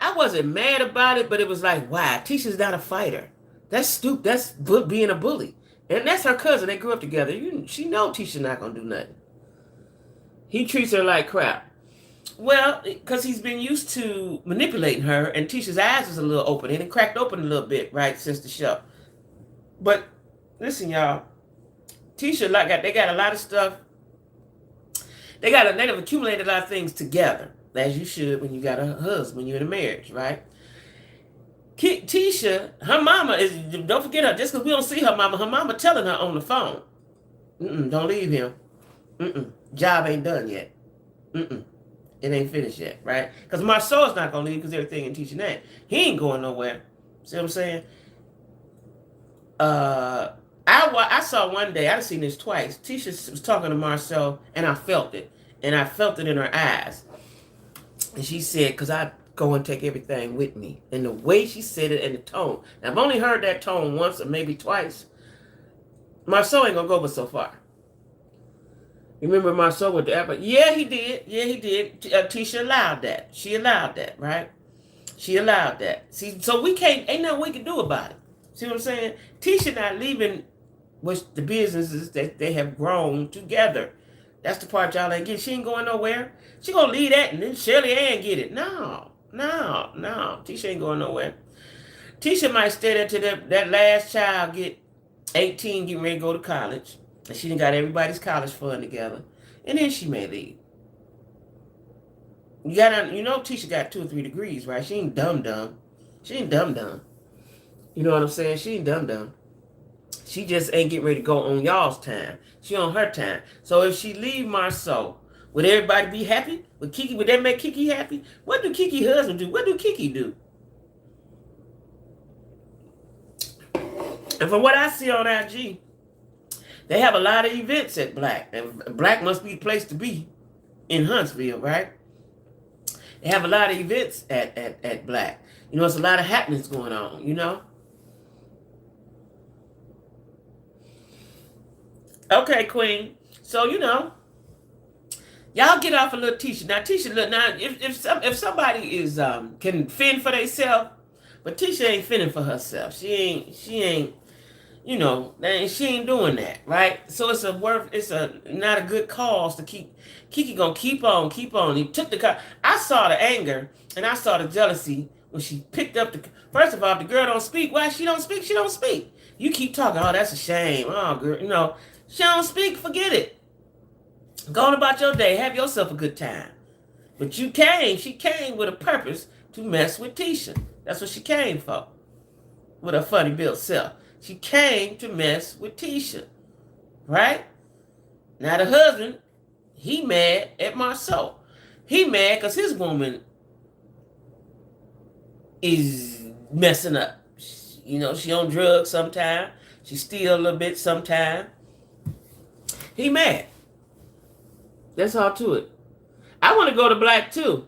I wasn't mad about it, but it was like, wow, Tisha's not a fighter. That's stupid. That's being a bully. And that's her cousin. They grew up together. She know Tisha's not going to do nothing. He treats her like crap. Well, because he's been used to manipulating her, and Tisha's eyes is a little open, and it cracked open a little bit, right, since the show. But listen, y'all, they got a lot of stuff. They've accumulated a lot of things together. as you should when you got a husband, when you're in a marriage, right? Tisha, her mama is, don't forget her, just because we don't see her mama telling her on the phone, don't leave him. Job ain't done yet. It ain't finished yet, right? Because Marceau's not going to leave because everything in Tisha name. He ain't going nowhere. See what I'm saying? I saw one day, I've seen this twice. Tisha was talking to Marceau, and I felt it. And I felt it in her eyes. And she said, because I go and take everything with me. And the way she said it and the tone. Now, I've only heard that tone once or maybe twice. Marceau ain't going to go but so far. You remember Marceau with the apple? Yeah, he did. Yeah, he did. Tisha allowed that. She allowed that, right? She allowed that. See, so we can't, ain't nothing we can do about it. See what I'm saying? Tisha not leaving with the businesses that they have grown together. That's the part y'all ain't get. She ain't going nowhere. She gonna leave that and then Shirley Ann get it. No. Tisha ain't going nowhere. Tisha might stay there till that last child get 18, getting ready to go to college. And she done got everybody's college fund together. And then she may leave. You know Tisha got 2 or 3 degrees, right? She ain't dumb. She ain't dumb. You know what I'm saying? She ain't dumb. She just ain't getting ready to go on y'all's time. She on her time. So if she leave Marceau, would everybody be happy? Would that make Kiki happy? What do Kiki husband do? What do Kiki do? And from what I see on IG, they have a lot of events at Black. And Black must be the place to be in Huntsville, right? They have a lot of events at Black. You know, there's a lot of happenings going on, you know? Okay, Queen. So, you know, y'all get off a little Tisha. Now, Tisha, look, now, if somebody is can fend for themselves, but Tisha ain't fending for herself. She ain't, you know, she ain't doing that, right? So it's not a good cause to keep. Kiki gonna keep on. He took the car. I saw the anger and I saw the jealousy when she picked up the. First of all, if the girl don't speak, why she don't speak? She don't speak. You keep talking. Oh, that's a shame. Oh, girl, you know, she don't speak. Forget it. Go on about your day. Have yourself a good time. But she came with a purpose to mess with Tisha. That's what she came for. With her funny built self. She came to mess with Tisha. Right? Now the husband, he mad at Marceau. He mad because his woman is messing up. You know, she on drugs sometime. She steal a little bit sometime. He mad. That's all to it. I want to go to Black too.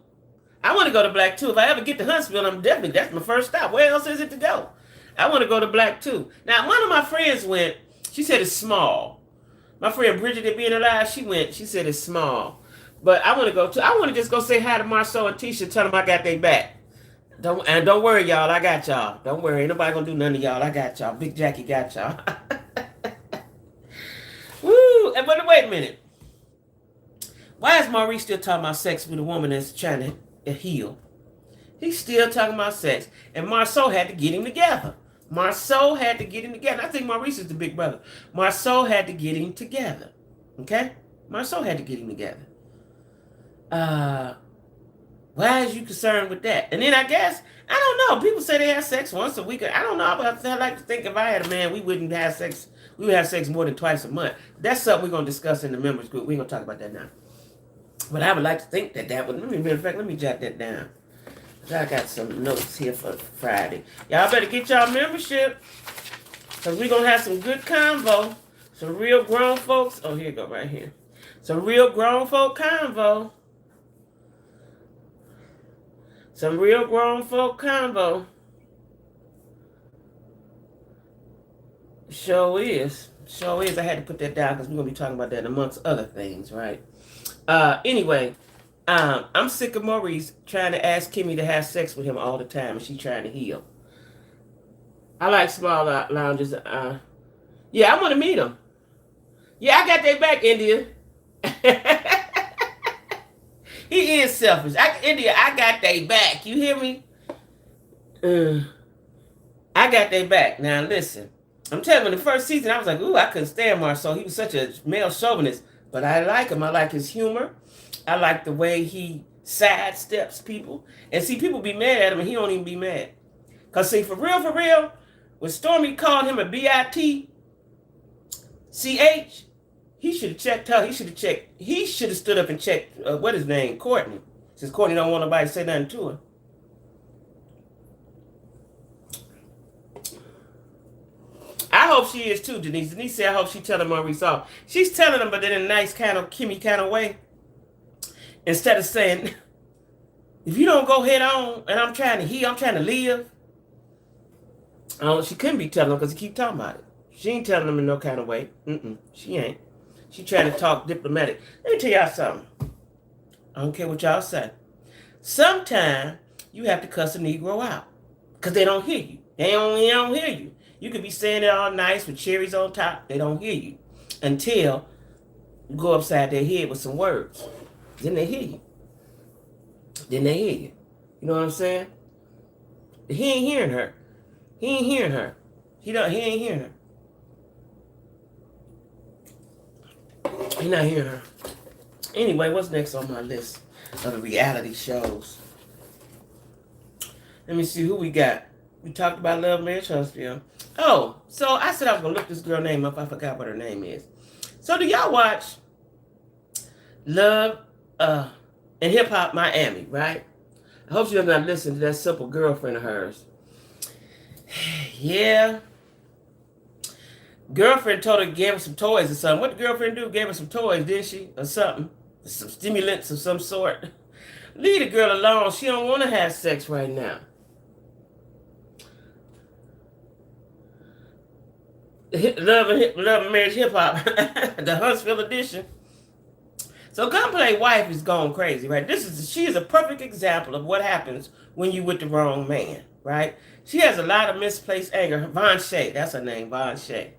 If I ever get to Huntsville, that's my first stop. Where else is it to go? I want to go to Black too. Now, one of my friends went, she said it's small. My friend Bridget, that being alive, she went, she said it's small. But I want to just go say hi to Marceau and Tisha, tell them I got their back. Don't worry, y'all, I got y'all. Don't worry, ain't nobody gonna do nothing to y'all. I got y'all. Big Jackie got y'all. Woo! But wait a minute. Why is Maurice still talking about sex with a woman that's trying to heal? He's still talking about sex. And Marceau had to get him together. I think Maurice is the big brother. Marceau had to get him together. Okay? Marceau had to get him together. Why is you concerned with that? And then I guess, I don't know. People say they have sex once a week. I don't know. I like to think if I had a man, we wouldn't have sex. We would have sex more than twice a month. That's something we're going to discuss in the members group. We're going to talk about that now. But I would like to think that would, let me jot that down. I got some notes here for Friday. Y'all better get y'all membership. Because we're going to have some good convo. Some real grown folks. Oh, here you go, right here. Some real grown folk convo. Sure is. I had to put that down because we're going to be talking about that amongst other things, right? Anyway, I'm sick of Maurice trying to ask Kimmy to have sex with him all the time and she's trying to heal. I like small lounges. Yeah, I want to meet him. Yeah, I got their back, India. He is selfish. India, I got their back. You hear me? I got their back. Now, listen. I'm telling you, in the first season, I was like, ooh, I couldn't stand Marceau. He was such a male chauvinist. But I like him. I like his humor. I like the way he sidesteps people. And see, people be mad at him and he don't even be mad. Because see, for real, when Stormy called him a bitch, he should have checked her. He should have stood up and checked, what his name, Courtney. Since Courtney don't want nobody to say nothing to her. I hope she is too, Denise. Denise said, I hope she tell him unresolved. She's telling him, but in a nice kind of Kimmy kind of way. Instead of saying, if you don't go head on, and I'm trying to heal, I'm trying to live. She couldn't be telling him because he keep talking about it. She ain't telling him in no kind of way. She ain't. She trying to talk diplomatic. Let me tell y'all something. I don't care what y'all say. Sometimes you have to cuss a Negro out because they don't hear you. They don't hear you. You could be saying it all nice with cherries on top. They don't hear you until you go upside their head with some words. Then they hear you. You know what I'm saying? He ain't hearing her. He ain't hearing her. He ain't hearing her. He not hearing her. Anyway, what's next on my list of the reality shows? Let me see who we got. We talked about Love Marriage Huntsville. Oh, so I said I was going to look this girl name up. I forgot what her name is. So do y'all watch Love and Hip Hop Miami, right? I hope she does not listen to that simple girlfriend of hers. Yeah. Girlfriend told her, gave her some toys or something. What the girlfriend do? Gave her some toys, didn't she? Or something. Some stimulants of some sort. Leave the girl alone. She don't want to have sex right now. Love and Marriage Hip Hop. The Huntsville edition. So Gunplay wife is going crazy, right? She is a perfect example of what happens when you with the wrong man, right? She has a lot of misplaced anger. Von Shea, that's her name, Von Shea.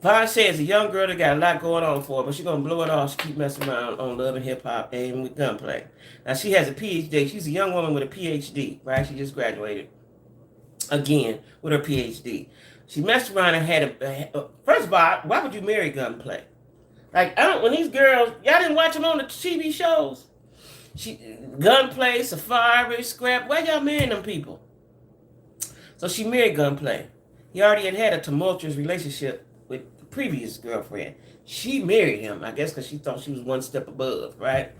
Von Shea is a young girl that got a lot going on for her, but she's going to blow it off. She keep messing around on Love and Hip Hop and with Gunplay. Now, she has a PhD. She's a young woman with a PhD, right? She just graduated again with her PhD. She messed around and had first of all, why would you marry Gunplay? Like, when these girls, y'all didn't watch them on the TV shows? Gunplay, Safari, Scrap, why y'all marrying them people? So she married Gunplay. He already had a tumultuous relationship with the previous girlfriend. She married him, I guess, because she thought she was one step above, right?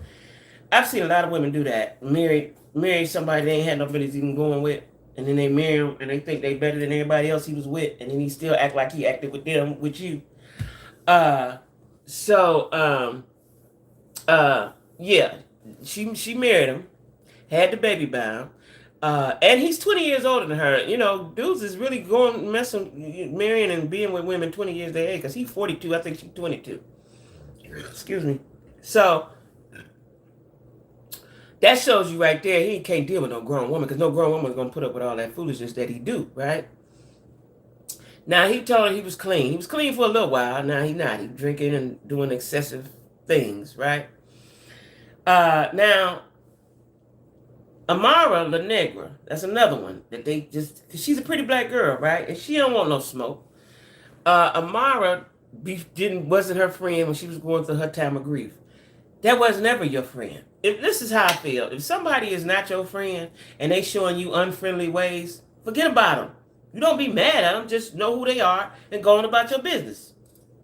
I've seen a lot of women do that. Marry somebody they ain't had no business even going with, and then they marry him, and they think they better than everybody else he was with, and then he still act like he acted with them, with you. Yeah, she married him, had the baby by him, and he's 20 years older than her. You know, dudes is really marrying and being with women 20 years their age, because he's 42, I think she's 22. Excuse me. So, that shows you right there, he can't deal with no grown woman, because no grown woman is going to put up with all that foolishness that he do, right? Now, he told her he was clean. He was clean for a little while. Now, he's not. He's drinking and doing excessive things, right? Now, Amara La Negra, that's another one that they just, because she's a pretty black girl, right? And she don't want no smoke. Amara wasn't her friend when she was going through her time of grief. That was never your friend. This is how I feel. If somebody is not your friend and they showing you unfriendly ways, forget about them. You don't be mad at them. Just know who they are and go on about your business.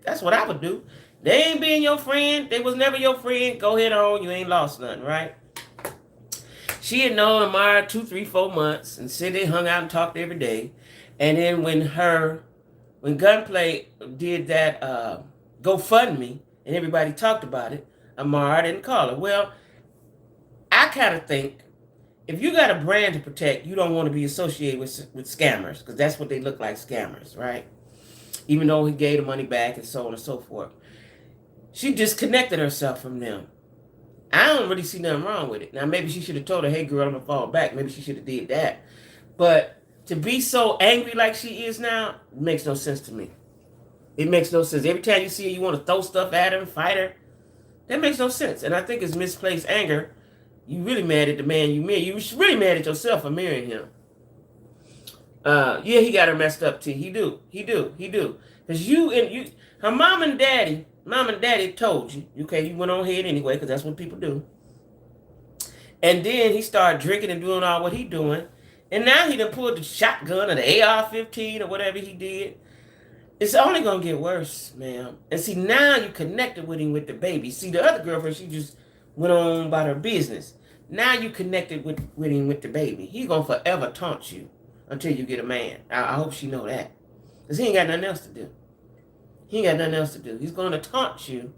That's what I would do. They ain't being your friend. They was never your friend. Go ahead on. You ain't lost nothing, right? She had known Amara 2, 3, 4 months and said they hung out and talked every day. And then when Gunplay did that GoFundMe and everybody talked about it, Amara didn't call her. Well, I kind of think if you got a brand to protect, you don't want to be associated with scammers, because that's what they look like, scammers, right? Even though he gave the money back and so on and so forth. She disconnected herself from them. I don't really see nothing wrong with it. Now, maybe she should have told her, hey, girl, I'm going to fall back. Maybe she should have did that. But to be so angry like she is now, it makes no sense to me. It makes no sense. Every time you see her, you want to throw stuff at her and fight her. That makes no sense. And I think it's misplaced anger. You really mad at the man you married. You really mad at yourself for marrying him. Yeah, he got her messed up too. He do. Because her mom and daddy told you. Okay, you went on ahead anyway, because that's what people do. And then he started drinking and doing all what he doing. And now he done pulled the shotgun or the AR-15 or whatever he did. It's only gonna get worse, ma'am. And see, now you connected with him with the baby. See, the other girlfriend, she just went on about her business. Now you connected with him with the baby. He gonna forever taunt you until you get a man. I hope she know that. Because he ain't got nothing else to do. He ain't got nothing else to do. He's gonna taunt you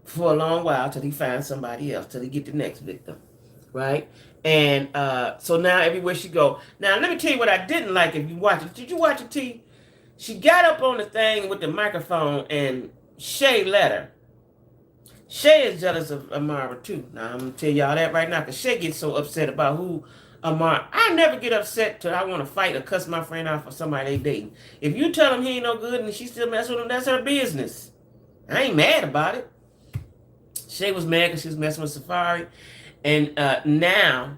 for a long while till he finds somebody else, till he get the next victim. Right? And so now everywhere she go. Now let me tell you what I didn't like if you watch it. Did you watch it, T? She got up on the thing with the microphone and Shay let her. Shay is jealous of Amara too. Now I'm gonna tell y'all that right now because Shay gets so upset about who Amara. I never get upset till I want to fight or cuss my friend out for somebody they dating. If you tell him he ain't no good and she still mess with him, that's her business. I ain't mad about it. Shay was mad because she was messing with Safari, and now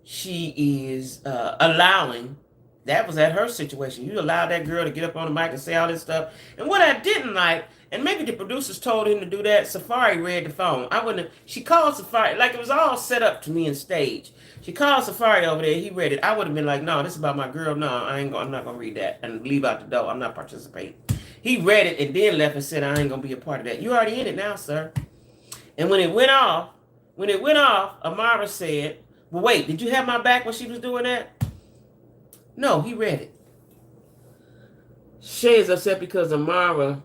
she is allowing. That was at her situation. You allowed that girl to get up on the mic and say all this stuff. And what I didn't like, and maybe the producers told him to do that, Safari read the phone. I wouldn't have, she called Safari, like it was all set up to me in stage. She called Safari over there, he read it. I would have been like, no, this is about my girl. No, I'm not gonna read that and leave out the door. I'm not participating. He read it and then left and said, I ain't gonna be a part of that. You already in it now, sir. And when it went off, Amara said, well, wait, did you have my back when she was doing that? No, he read it. Shay is upset because Amara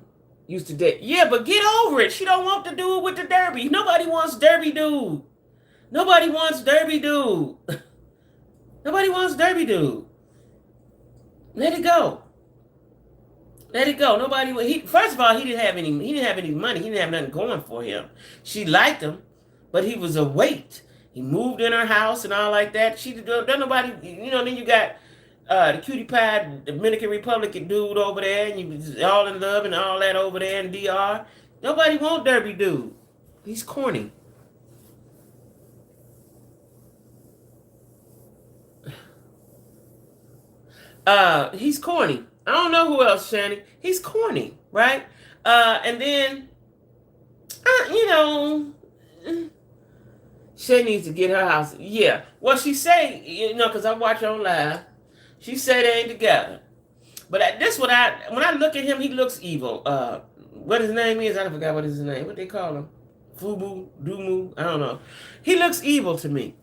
used to date. Yeah, but get over it. She don't want to do it with the Derby. Nobody wants Derby dude. Nobody wants Derby dude. Nobody wants Derby dude. Let it go. Let it go. Nobody. First of all, he didn't have any money. He didn't have nothing going for him. She liked him, but he was a weight. He moved in her house and all like that. She done nobody. Then you got the cutie pie Dominican Republic dude over there, and you was all in love and all that over there in DR. Nobody want Derby dude. He's corny. He's corny. I don't know who else, Shannon. He's corny, right? And then, Shay needs to get her house. Yeah. Well, she say, because I watch her on live. She said they ain't together. But when I look at him, he looks evil. What his name is, I forgot what his name. What they call him? Fubu, Dumu, I don't know. He looks evil to me.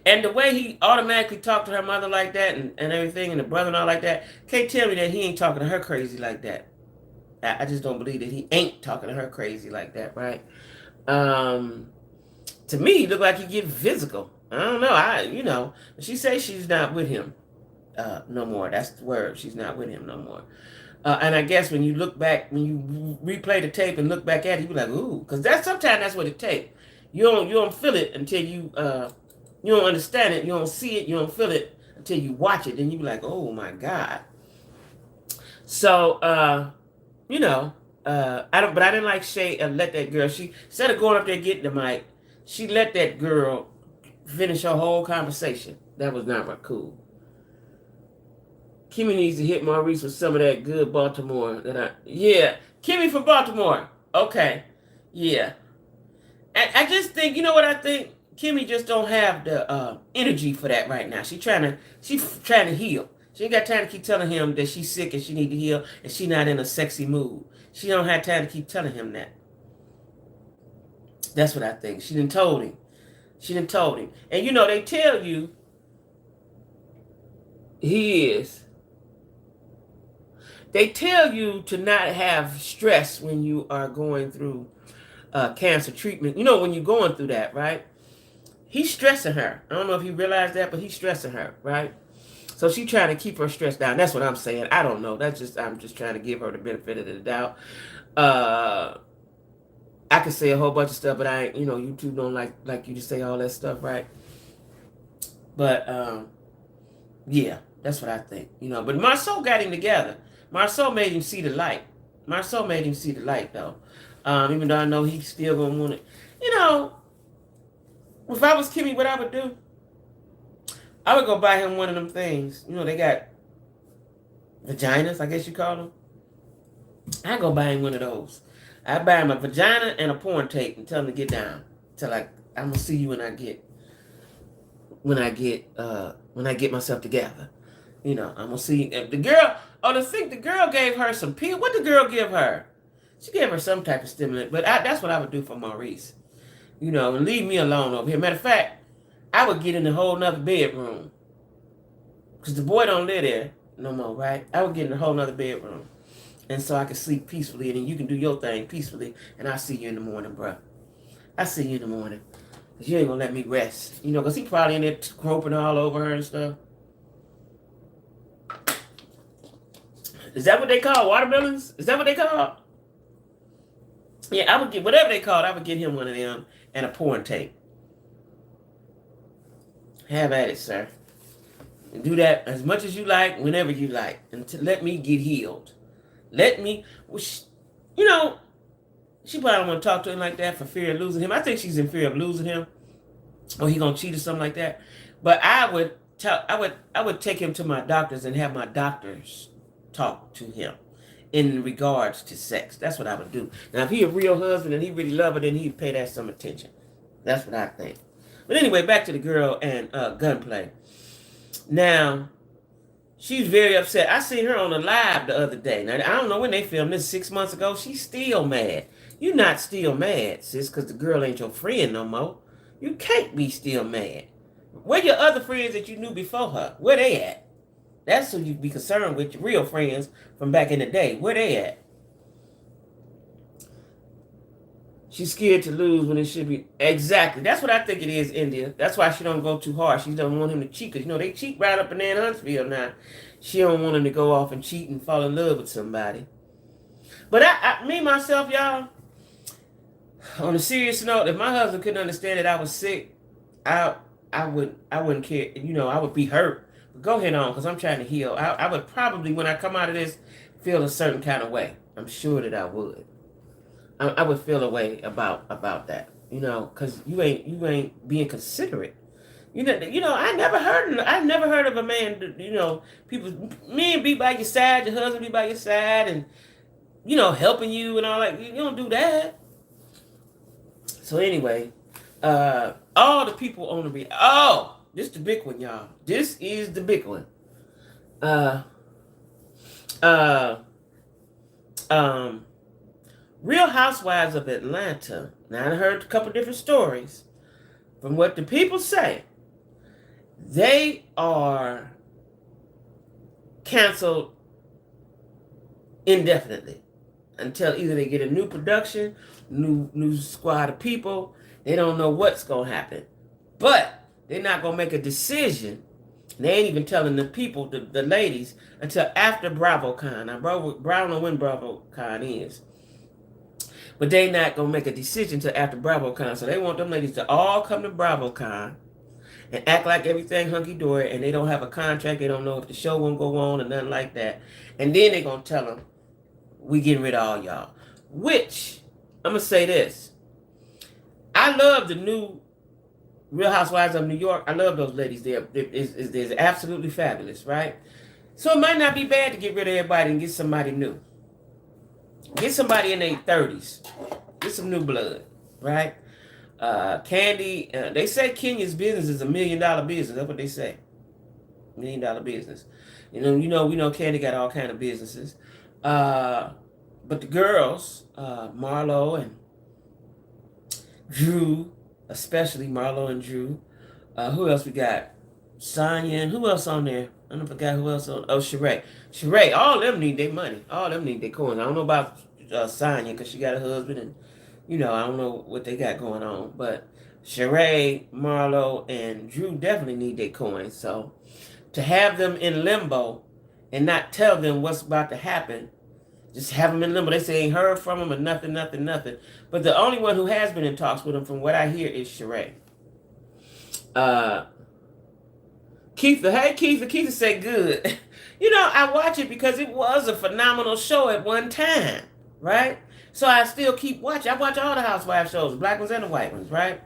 And the way he automatically talked to her mother like that and everything, and the brother and all like that, can't tell me that he ain't talking to her crazy like that. I just don't believe that he ain't talking to her crazy like that, right? To me, he look like he get physical. I don't know. She says she's not with him no more. That's the word. She's not with him no more. And I guess when you look back, when you replay the tape and look back at it, you be like, ooh, because sometimes that's what it takes. You don't feel it until you don't understand it, you don't see it, you don't feel it until you watch it. Then you be like, oh my God. So I didn't like Shay let that girl. She instead of going up there getting the mic, she let that girl finish her whole conversation. That was not cool. Kimmy needs to hit Maurice with some of that good Baltimore Kimmy from Baltimore. Okay. Yeah. I just think, what I think? Kimmy just don't have the energy for that right now. She's trying to heal. She ain't got time to keep telling him that she's sick and she need to heal and she not in a sexy mood. She don't have time to keep telling him that. That's what I think. She done told him. And they tell you they tell you to not have stress when you are going through cancer treatment. When you're going through that, right? He's stressing her. I don't know if he realized that, but he's stressing her, right? So she's trying to keep her stress down. That's what I'm saying. I don't know. I'm just trying to give her the benefit of the doubt. I could say a whole bunch of stuff, but I ain't, YouTube don't like you to say all that stuff, right? But yeah, that's what I think. But Marceau got him together. Marceau made him see the light. Though. Even though I know he's still gonna want it. If I was Kimmy, what I would do, I would go buy him one of them things. They got vaginas, I guess you call them. I'd go buy him one of those. I'd buy him a vagina and a porn tape and tell him to get down till I I'm gonna see you when I get myself together. You know, I'm gonna see the girl. Oh, the girl gave her some pill. What the girl give her? She gave her some type of stimulant. But that's what I would do for Maurice. You know, and leave me alone over here. Matter of fact, I would get in a whole nother bedroom. Because the boy don't live there no more, right? I would get in a whole nother bedroom. And so I could sleep peacefully, and then you can do your thing peacefully, and I'll see you in the morning, bro. I'll see you in the morning. Because you ain't going to let me rest. You know, because he probably in there groping all over her and stuff. Is that what they call watermelons? Is that what they call? Yeah, I would get, whatever they called, I would get him one of them and a porn tape. Have at it, sir. And do that as much as you like, whenever you like. And let me get healed. Let me, you know, she probably don't want to talk to him like that for fear of losing him. I think she's in fear of losing him. Or he gonna cheat or something like that. But I would take him to my doctors and have my doctors talk to him in regards to sex. That's what I would do. Now, if he a real husband and he really love her, then he'd pay that some attention. That's what I think. But anyway, back to the girl and gunplay. Now, she's very upset. I seen her on a live the other day. Now, I don't know when they filmed this, 6 months ago. She's still mad. You're not still mad, sis, because the girl ain't your friend no more. You can't be still mad. Where your other friends that you knew before her? Where they at? That's who you be concerned with, your real friends from back in the day. Where they at? She's scared to lose when it should be. Exactly. That's what I think it is, India. That's why she don't go too hard. She don't want him to cheat. Because, you know, they cheat right up in there in Huntsville now. She don't want him to go off and cheat and fall in love with somebody. But me, myself, y'all, on a serious note, if my husband couldn't understand that I was sick, I wouldn't care. You know, I would be hurt. But go ahead on, because I'm trying to heal. I would probably, when I come out of this, feel a certain kind of way. I'm sure that I would. I would feel a way about that, you know, because you ain't being considerate. You know, I never heard of a man, you know, men be by your side, your husband be by your side, and you know, helping you and all that. You don't do that. So anyway, all the people on the this is the big one, y'all. This is the big one. Real Housewives of Atlanta. Now, I heard a couple different stories. From what the people say, they are canceled indefinitely until either they get a new production, new squad of people. They don't know what's going to happen. But they're not going to make a decision. They ain't even telling the people, the ladies, until after BravoCon. Now, I don't know when BravoCon is. But they not going to make a decision until after BravoCon. So they want them ladies to all come to BravoCon and act like everything hunky-dory, and they don't have a contract. They don't know if the show won't go on or nothing like that. And then they're going to tell them, we getting rid of all y'all. Which, I'm going to say this. I love the new Real Housewives of New York. I love those ladies. They're absolutely fabulous, right? So it might not be bad to get rid of everybody and get somebody new. Get somebody in their 30s. Get some new blood, right? Candy, they say Kenya's business is $1 million business. That's what they say. $1 million business. We know Candy got all kind of businesses. But the girls, Marlo and Drew, especially Marlo and Drew. Who else we got? Sonya, and who else on there? I don't forget who else on. Oh, Sheree. Sheree, all of them need their money. All of them need their coins. I don't know about Sonya because she got a husband and, you know, I don't know what they got going on. But Sheree, Marlo, and Drew definitely need their coins. So to have them in limbo and not tell them what's about to happen, just have them in limbo. They say ain't heard from them or nothing. But the only one who has been in talks with them, from what I hear, is Sheree. Keitha, hey Keitha. Keitha said good. You know, I watch it because it was a phenomenal show at one time, right? So I still keep watching. I watch all the Housewives shows, the black ones and the white ones, right?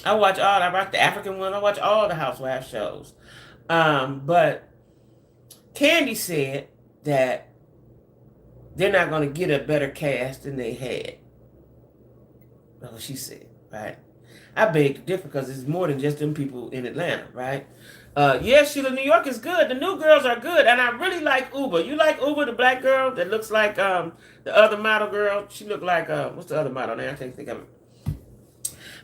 I watch the African one. I watch all the Housewives shows. But Candy said that they're not going to get a better cast than they had. That's what she said, right? I beg to differ because it's more than just them people in Atlanta, right? Yeah, Sheila, New York is good. The new girls are good, and I really like Uber. You like Uber, the black girl that looks like the other model girl? She looked like what's the other model name? I can't think of it.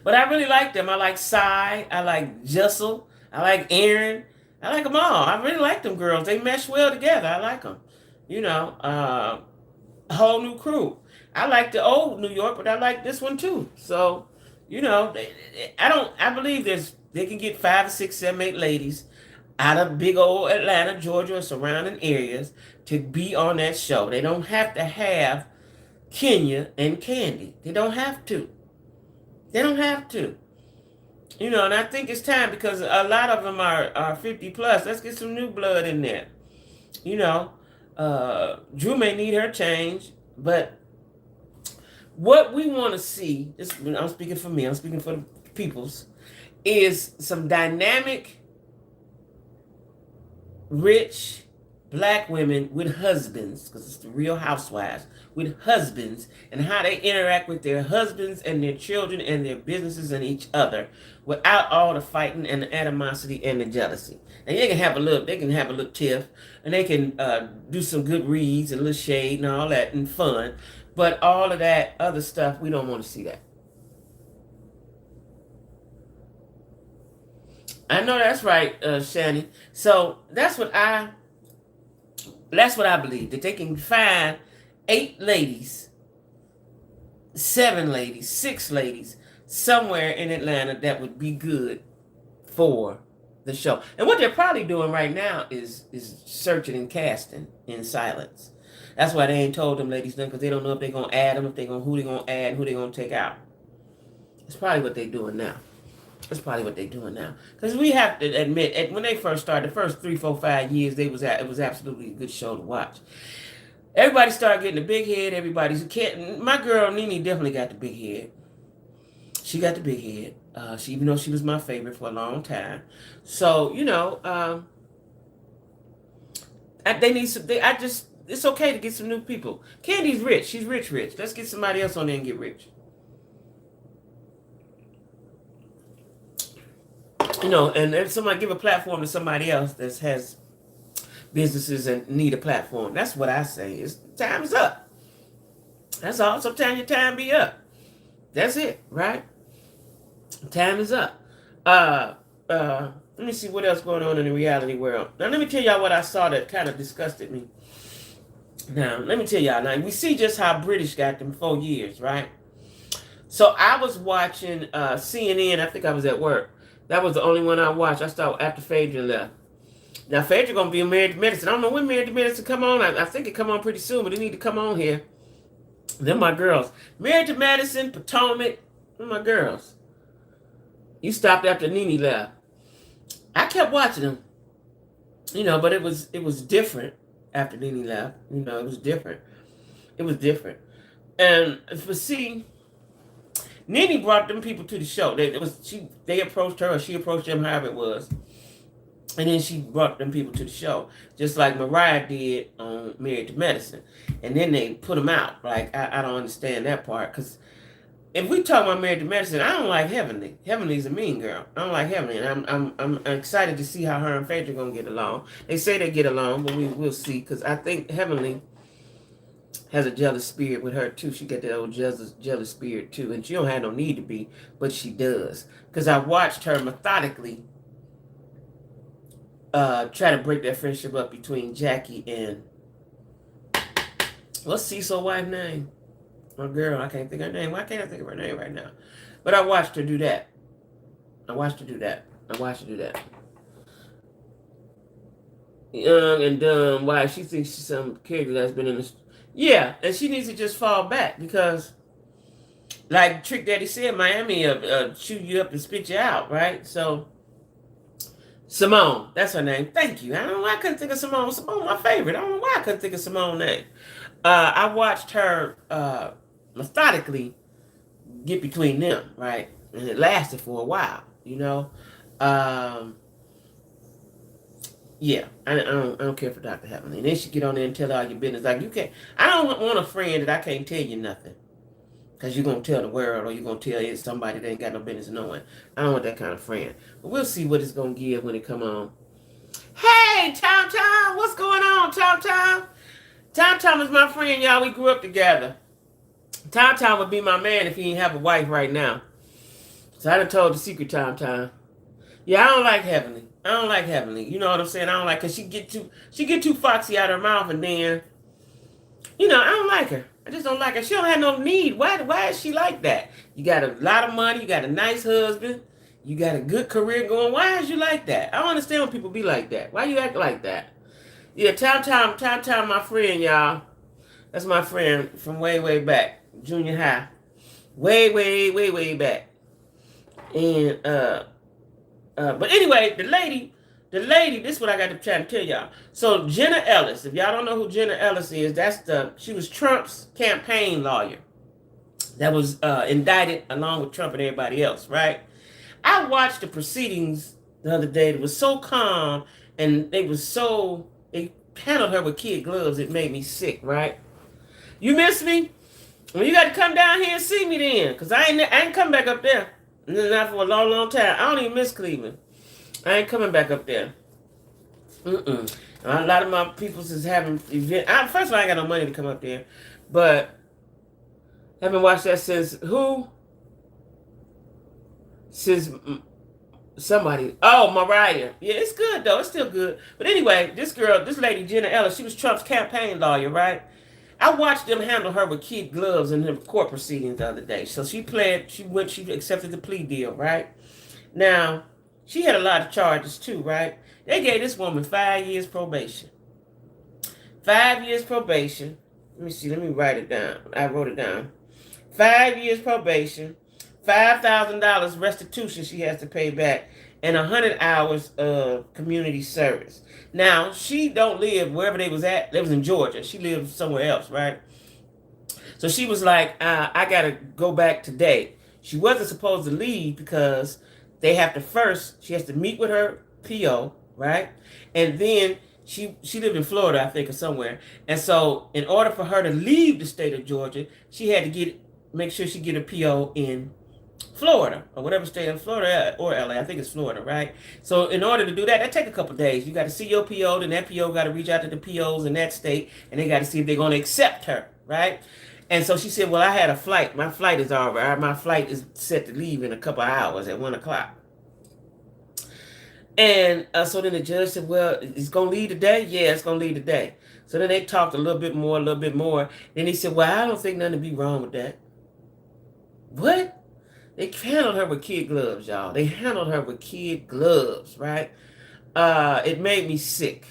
But I really like them. I like Cy. I like Jessel. I like Aaron. I like them all. I really like them girls. They mesh well together. I like them. You know, a whole new crew. I like the old New York, but I like this one too. So, you know, I don't. I believe they can get 5 or 6, 7, 8 ladies out of big old Atlanta, Georgia, or surrounding areas to be on that show. They don't have to have Kenya and Candy. They don't have to. They don't have to. You know, and I think it's time because a lot of them are 50 plus. Let's get some new blood in there. You know, Drew may need her change, but what we want to see, this, I'm speaking for me, I'm speaking for the peoples, is some dynamic, rich black women with husbands, because it's the Real Housewives, with husbands and how they interact with their husbands and their children and their businesses and each other without all the fighting and the animosity and the jealousy. And they can have a little tiff, and they can do some good reads and a little shade and all that and fun. But all of that other stuff, we don't want to see that. I know that's right, Shani. So that's what I believe, that they can find 8 ladies, 7 ladies, 6 ladies somewhere in Atlanta that would be good for the show. And what they're probably doing right now is searching and casting in silence. That's why they ain't told them ladies nothing, because they don't know if they're gonna add them, who they're gonna add, and who they're gonna take out. It's probably what they're doing now. That's probably what they're doing now. Because we have to admit, when they first started, the first 3, 4, 5 years, it was absolutely a good show to watch. Everybody started getting a big head. Everybody's a kid. My girl Nene definitely got the big head. She got the big head. Even though she was my favorite for a long time. So, you know, they need some. It's okay to get some new people. Candy's rich. She's rich. Let's get somebody else on there and get rich. You know, and if somebody give a platform to somebody else that has businesses and need a platform, that's what I say. Is time is up. That's all. Sometimes your time be up. That's it, right? Time is up. Let me see what else going on in the reality world. Now, let me tell y'all what I saw that kind of disgusted me. Now, let me tell y'all. Now, we see just how British got them 4 years, right? So I was watching CNN. I think I was at work. That was the only one I watched. I started after Phaedra left. Now, Phaedra going to be Married to Medicine. I don't know when Married to Medicine come on. I think it come on pretty soon, but they need to come on here. They're my girls. Married to Medicine, Potomac. They're my girls. You stopped after Nene left. I kept watching them. You know, but it was different after Nene left. You know, it was different. It was different. And see, Nene brought them people to the show. They approached her, or she approached them, however it was. And then she brought them people to the show, just like Mariah did on Married to Medicine. And then they put them out. Like, I don't understand that part. Because if we talk about Married to Medicine, I don't like Heavenly. Heavenly's a mean girl. I don't like Heavenly. And I'm excited to see how her and Phaedra are going to get along. They say they get along, but we'll see. Because I think Heavenly has a jealous spirit with her too. She got that old jealous spirit too. And she don't have no need to be, but she does. Because I watched her methodically try to break that friendship up between Jackie and what's Cecil's wife's name? My girl, I can't think of her name. Why can't I think of her name right now? But I watched her do that. Young and dumb. Why she thinks she's some character that's been in the... Yeah, and she needs to just fall back because, like Trick Daddy said, Miami chew you up and spit you out, right? So, Simone, that's her name. Thank you. I don't know why I couldn't think of Simone. Simone, my favorite. I don't know why I couldn't think of Simone's name. I watched her methodically get between them, right? And it lasted for a while, you know. Yeah, I don't care for Dr. Heavenly. And then she get on there and tell all your business. Like, you can't... I don't want a friend that I can't tell you nothing. because you're going to tell the world or you're going to tell somebody that ain't got no business knowing. I don't want that kind of friend. But we'll see what it's going to give when it come on. Hey, Tom Tom, what's going on, Tom Tom? Tom Tom is my friend, y'all. We grew up together. Tom Tom would be my man if he didn't have a wife right now. So I done told the secret Tom Tom. Yeah, I don't like Heavenly. I don't like Heavenly. You know what I'm saying? I don't like, because she get too foxy out of her mouth, and then, I don't like her. I just don't like her. She don't have no need. Why is she like that? You got a lot of money. You got a nice husband. You got a good career going. Why is you like that? I don't understand when people be like that. Why you act like that? Yeah, Tom, my friend, y'all. That's my friend from way, way back. Junior high. Way, way, way, way back. And, but anyway, the lady, this is what I got to try to tell y'all. So Jenna Ellis, if y'all don't know who Jenna Ellis is, she was Trump's campaign lawyer that was indicted along with Trump and everybody else, right? I watched the proceedings the other day. It was so calm, and they handled her with kid gloves. It made me sick, right? You miss me? Well, you got to come down here and see me then, because I ain't come back up there. Not for a long, long time. I don't even miss Cleveland. I ain't coming back up there. A lot of my people is having event. First of all, I ain't got no money to come up there, but I haven't watched that since who? Since somebody. Oh, Mariah. Yeah, it's good though. It's still good. But anyway, this lady Jenna Ellis, she was Trump's campaign lawyer, right? I watched them handle her with kid gloves in the court proceedings the other day. So she accepted the plea deal, right? Now, she had a lot of charges too, right? They gave this woman 5 years probation. 5 years probation. Let me see. Let me write it down. I wrote it down. 5 years probation. $5,000 restitution she has to pay back. And 100 hours of community service. Now, she don't live wherever they was at. They was in Georgia. She lived somewhere else, right? So she was like, I got to go back today. She wasn't supposed to leave because she has to meet with her PO, right? And then she lived in Florida, I think, or somewhere. And so in order for her to leave the state of Georgia, she had to make sure she get a PO in Florida, or whatever state in Florida or LA. I think it's Florida, right? So in order to do that take a couple days. You got to see your PO, then that PO got to reach out to the POs in that state, and they got to see if they're going to accept her, right? And so she said, well, I had a flight. My flight is all right. My flight is set to leave in a couple of hours at 1 o'clock. And so then the judge said, well, it's going to leave today? Yeah, it's going to leave today. So then they talked a little bit more. Then he said, well, I don't think nothing to be wrong with that. What? They handled her with kid gloves, y'all. They handled her with kid gloves, right? It made me sick.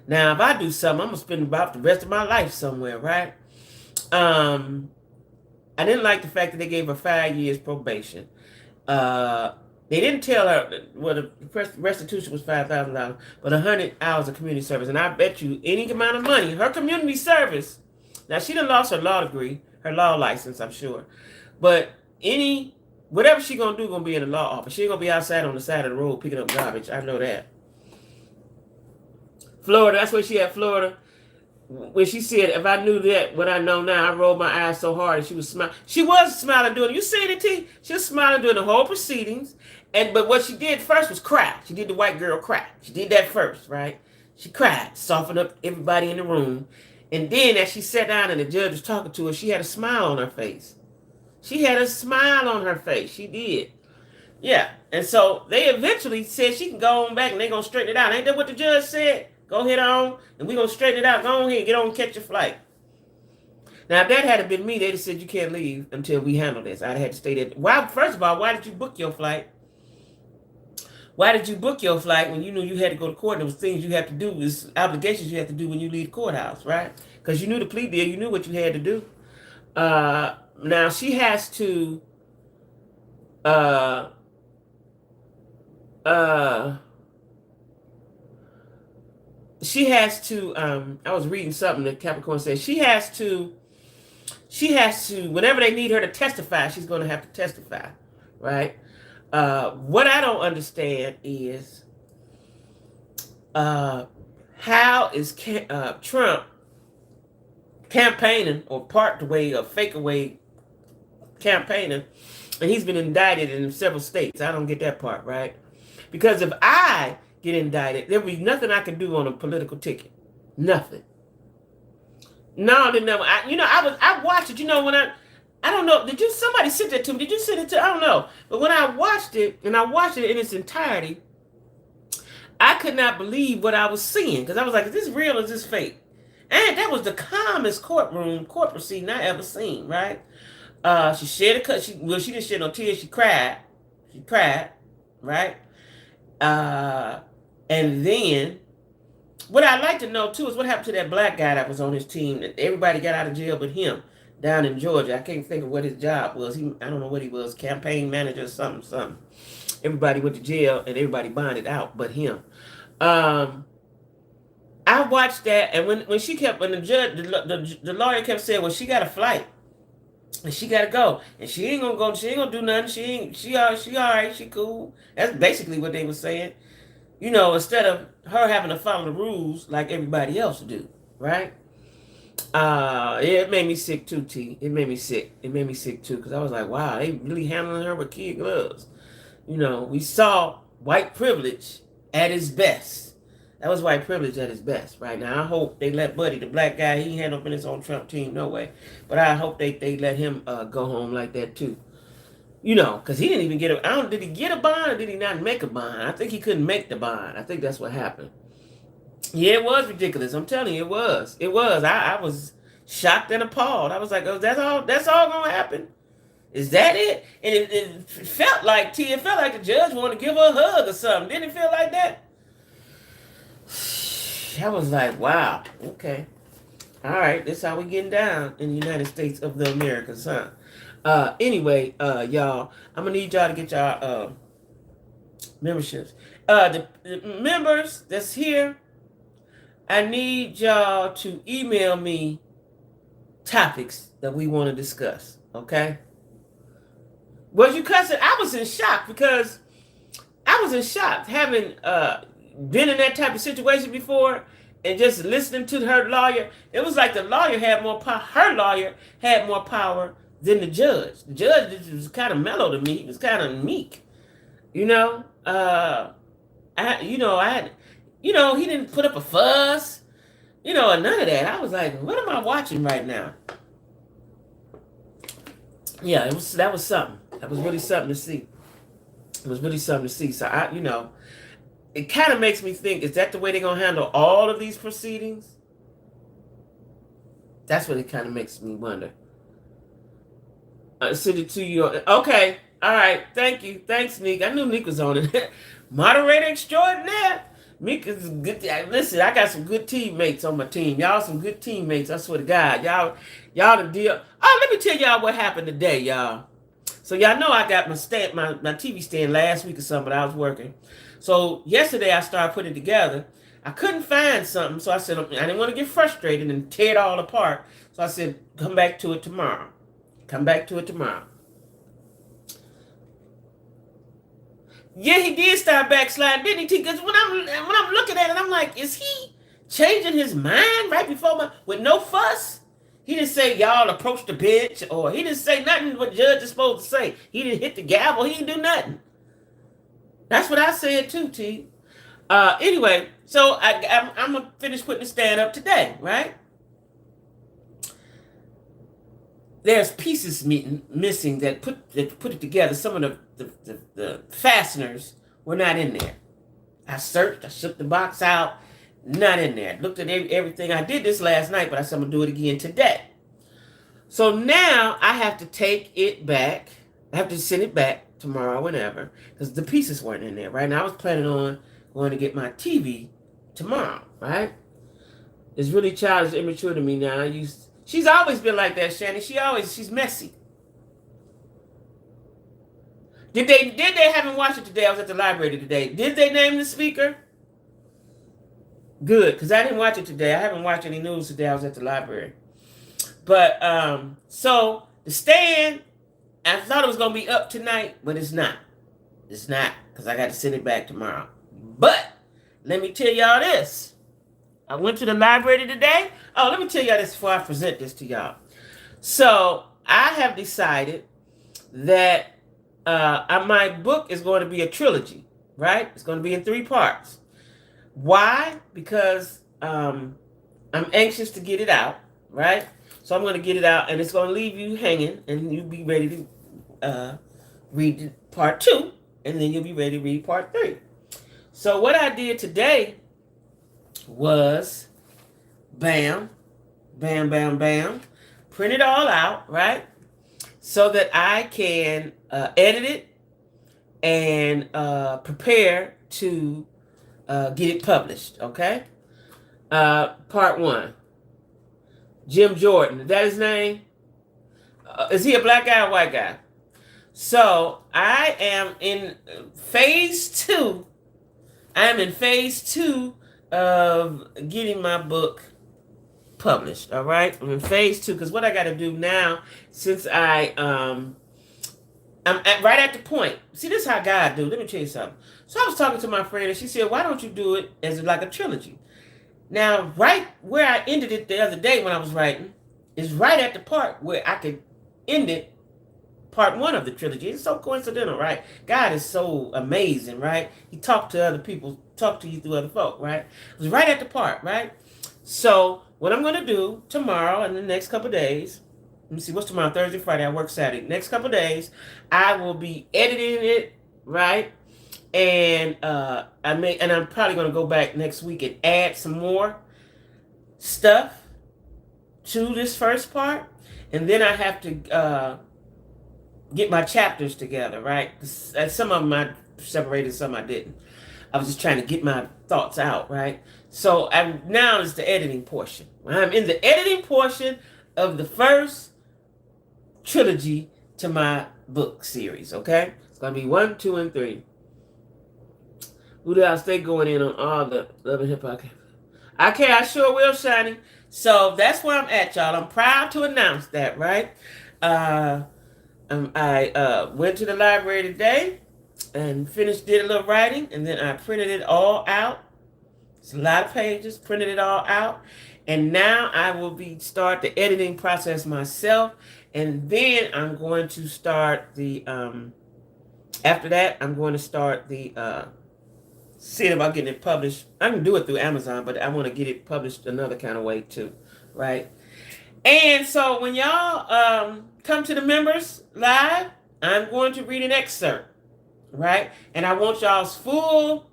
Now, if I do something, I'm going to spend about the rest of my life somewhere, right? I didn't like the fact that they gave her 5 years probation. They didn't tell her, well, the restitution was $5,000, but 100 hours of community service. And I bet you any amount of money, her community service, now she done lost her law degree, her law license, I'm sure. But whatever she gonna do gonna be in the law office. She ain't gonna be outside on the side of the road picking up garbage. I know that. Florida, that's where she at, Florida. When she said, if I knew that, what I know now, I rolled my eyes so hard and she was smiling. She was smiling doing it. You seen it, T? She was smiling during the whole proceedings. But what she did first was cry. She did the white girl cry. She did that first, right? She cried, softened up everybody in the room. And then as she sat down and the judge was talking to her, she had a smile on her face. She had a smile on her face. She did. Yeah. And so they eventually said she can go on back and they're going to straighten it out. Ain't that what the judge said? Go ahead on and we're going to straighten it out. Go on here, get on and catch your flight. Now, if that had been me, they'd have said you can't leave until we handle this. I'd have had to stay there. Why? First of all, why did you book your flight? Why did you book your flight when you knew you had to go to court? There was things you had to do, was obligations you had to do when you leave the courthouse, right? Because you knew the plea deal. You knew what you had to do. Now she has to I was reading something that Capricorn said she has to whenever they need her to testify, she's going to have to testify, right? What I don't understand is how is Trump campaigning or part the way or fake away campaigner, and he's been indicted in several states. I don't get that part, right? Because if I get indicted, there'll be nothing I can do on a political ticket. Nothing. No, they never. I watched it. I don't know. Somebody sent that to me? Did you send it to? I don't know. But when I watched it, and I watched it in its entirety, I could not believe what I was seeing because I was like, "Is this real or is this fake?" And that was the calmest court proceeding I ever seen. Right? She shed a cut. She didn't shed no tears. She cried. She cried. Right? And then what I'd like to know too is what happened to that black guy that was on his team. That everybody got out of jail but him down in Georgia. I can't think of what his job was. I don't know what he was, campaign manager or something. Everybody went to jail and everybody bonded out but him. I watched that, and when the judge, the lawyer kept saying, well, she got a flight and she gotta go, and she ain't gonna go, she ain't gonna do nothing, she all right, she cool. That's basically what they were saying. Instead of her having to follow the rules like everybody else do, right? It made me sick too, T. It made me sick. It made me sick too, because I was like, wow, they really handling her with kid gloves. We saw white privilege at its best. That was white privilege at its best. Right now, I hope they let Buddy, the black guy, he had no business on Trump team, no way. But I hope they let him go home like that too. Because he didn't even get did he get a bond or did he not make a bond? I think he couldn't make the bond. I think that's what happened. Yeah, it was ridiculous. I'm telling you, it was. It was. I was shocked and appalled. I was like, oh, that's all going to happen? Is that it? And it felt like, it felt like the judge wanted to give her a hug or something. Didn't it feel like that? I was like, wow, okay. All right, this is how we getting down in the United States of the Americas, huh? Anyway, y'all, I'm going to need y'all to get y'all memberships. The members that's here, I need y'all to email me topics that we want to discuss, okay? Was you cussing? I was in shock because having been in that type of situation before and just listening to her lawyer. It was like the lawyer had more power. Her lawyer had more power than the judge. The judge was kind of mellow to me. He was kind of meek, he didn't put up a fuss, or none of that. I was like, what am I watching right now? Yeah, that was something. That was really something to see. It was really something to see. So it kind of makes me think, is that the way they're going to handle all of these proceedings? That's what it kind of makes me wonder. Send it to you. Okay. All right. Thank you. Thanks, Nick. I knew Nick was on it. Moderator extraordinaire. Nick is good. Listen, I got some good teammates on my team. Y'all some good teammates. I swear to God. Y'all the deal. Oh, let me tell y'all what happened today, y'all. So y'all know I got my TV stand last week or something, but I was working. So yesterday I started putting it together. I couldn't find something, so I said I didn't want to get frustrated and tear it all apart. So I said, come back to it tomorrow. Come back to it tomorrow. Yeah, he did start backsliding, didn't he? Because when I'm looking at it, I'm like, is he changing his mind right before with no fuss? He didn't say y'all approach the bench, or he didn't say nothing what judge is supposed to say. He didn't hit the gavel. He didn't do nothing. That's what I said too, T. Anyway, so I'm gonna finish putting the stand up today, right? There's pieces missing that put it together. Some of the fasteners were not in there. I searched. I shook the box out. Not in there. Looked at everything. I did this last night, but I said I'm gonna do it again today. So now I have to take it back. I have to send it back tomorrow, whenever, because the pieces weren't in there. Right now, I was planning on going to get my TV tomorrow. Right? It's really childish, immature to me now. She's always been like that, Shannon. She's messy. Did they haven't watched it today? I was at the library today. Did they name the speaker? Good, because I didn't watch it today. I haven't watched any news today. I was at the library. But, so, the stand, I thought it was going to be up tonight, but it's not. It's not, because I got to send it back tomorrow. But, let me tell y'all this. I went to the library today. Oh, let me tell y'all this before I present this to y'all. So, I have decided that my book is going to be a trilogy, right? It's going to be in 3 parts. Why? Because I'm anxious to get it out, right? So I'm going to get it out, and it's going to leave you hanging, and you'll be ready to read part 2, and then you'll be ready to read part 3. So what I did today was bam, bam, bam, bam, print it all out, right? So that I can edit it and prepare to get it published, okay? Part 1. Jim Jordan, is that his name? Is he a black guy or white guy? So I am in phase 2. I am in phase 2 of getting my book published. All right, I'm in phase 2 because what I got to do now, since I'm right at the point. See, this is how God do. Let me tell you something. So I was talking to my friend, and she said, "Why don't you do it as like a trilogy?" Now, right where I ended it the other day when I was writing is right at the part where I could end it, part 1 of the trilogy. It's so coincidental, right? God is so amazing, right? He talked to other people, talked to you through other folk, right? It was right at the part, right? So what I'm going to do tomorrow and the next couple of days, let me see, what's tomorrow? Thursday, Friday, I work Saturday. Next couple of days, I will be editing it, right? And I'm probably going to go back next week and add some more stuff to this first part. And then I have to get my chapters together, right? Some of them I separated, some I didn't. I was just trying to get my thoughts out, right? So now is the editing portion. I'm in the editing portion of the first trilogy to my book series, okay? It's going to be 1, 2, and 3. Who else? They going in on all the Love and Hip Hop. Okay, I sure will, Shiny. So that's where I'm at, y'all. I'm proud to announce that, right? I went to the library today and did a little writing, and then I printed it all out. It's a lot of pages, printed it all out. And now I will start the editing process myself. And then I'm going to start after that, I'm going to start seeing about getting it published. I can do it through Amazon, but I want to get it published another kind of way too, right? And so when y'all come to the members live, I'm going to read an excerpt, right? And I want y'all's full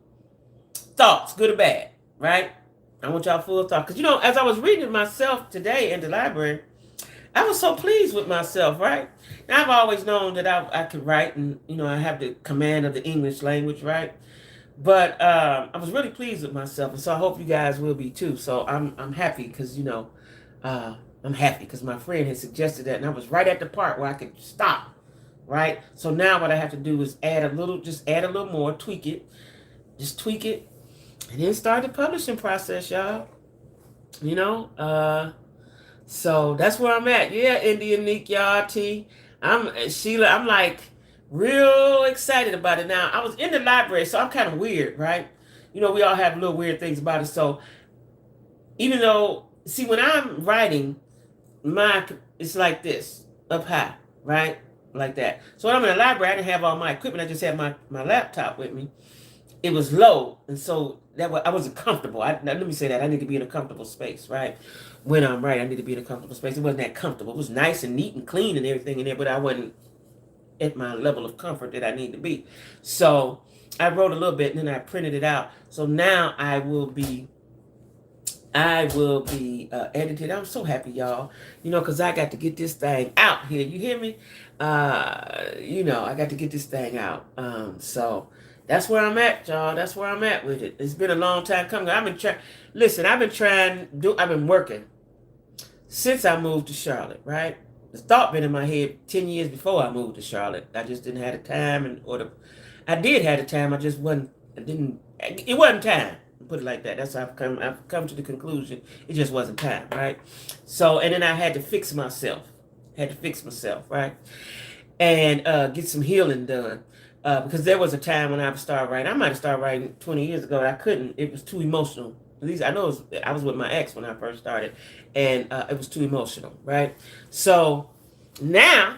thoughts, good or bad, right? I want y'all full thoughts. Because, as I was reading it myself today in the library, I was so pleased with myself, right? Now, I've always known that I could write and, I have the command of the English language, right? But I was really pleased with myself, and so I hope you guys will be too. So I'm happy because I'm happy because my friend had suggested that, and I was right at the part where I could stop, right? So now what I have to do is add a little more, tweak it, and then start the publishing process, y'all. So that's where I'm at. Yeah, Indian Nick, y'all, T. Sheila. I'm like real excited about it now. I was in the library, so I'm kind of weird, right? We all have little weird things about it. So even though, see, when I'm writing, it's like this, up high, right? Like that. So when I'm in the library, I didn't have all my equipment. I just had my laptop with me. It was low, and so I wasn't comfortable. Let me say that. I need to be in a comfortable space, right? When I'm writing, I need to be in a comfortable space. It wasn't that comfortable. It was nice and neat and clean and everything in there, but I wasn't at my level of comfort that I need to be. So I wrote a little bit and then I printed it out. So now I will be edited. I'm so happy, y'all. Because I got to get this thing out here. You hear me? I got to get this thing out. So that's where I'm at, y'all. That's where I'm at with it. It's been a long time coming. I've been working since I moved to Charlotte, right? The thought been in my head 10 years before I moved to Charlotte. I just didn't have the time, I did have the time. It wasn't time. Put it like that. That's how I've come to the conclusion. It just wasn't time, right? So, and then I had to fix myself. Right? And get some healing done. Because there was a time when I started writing. I might have started writing 20 years ago. I couldn't. It was too emotional. At least I know I was with my ex when I first started. And it was too emotional, right? So now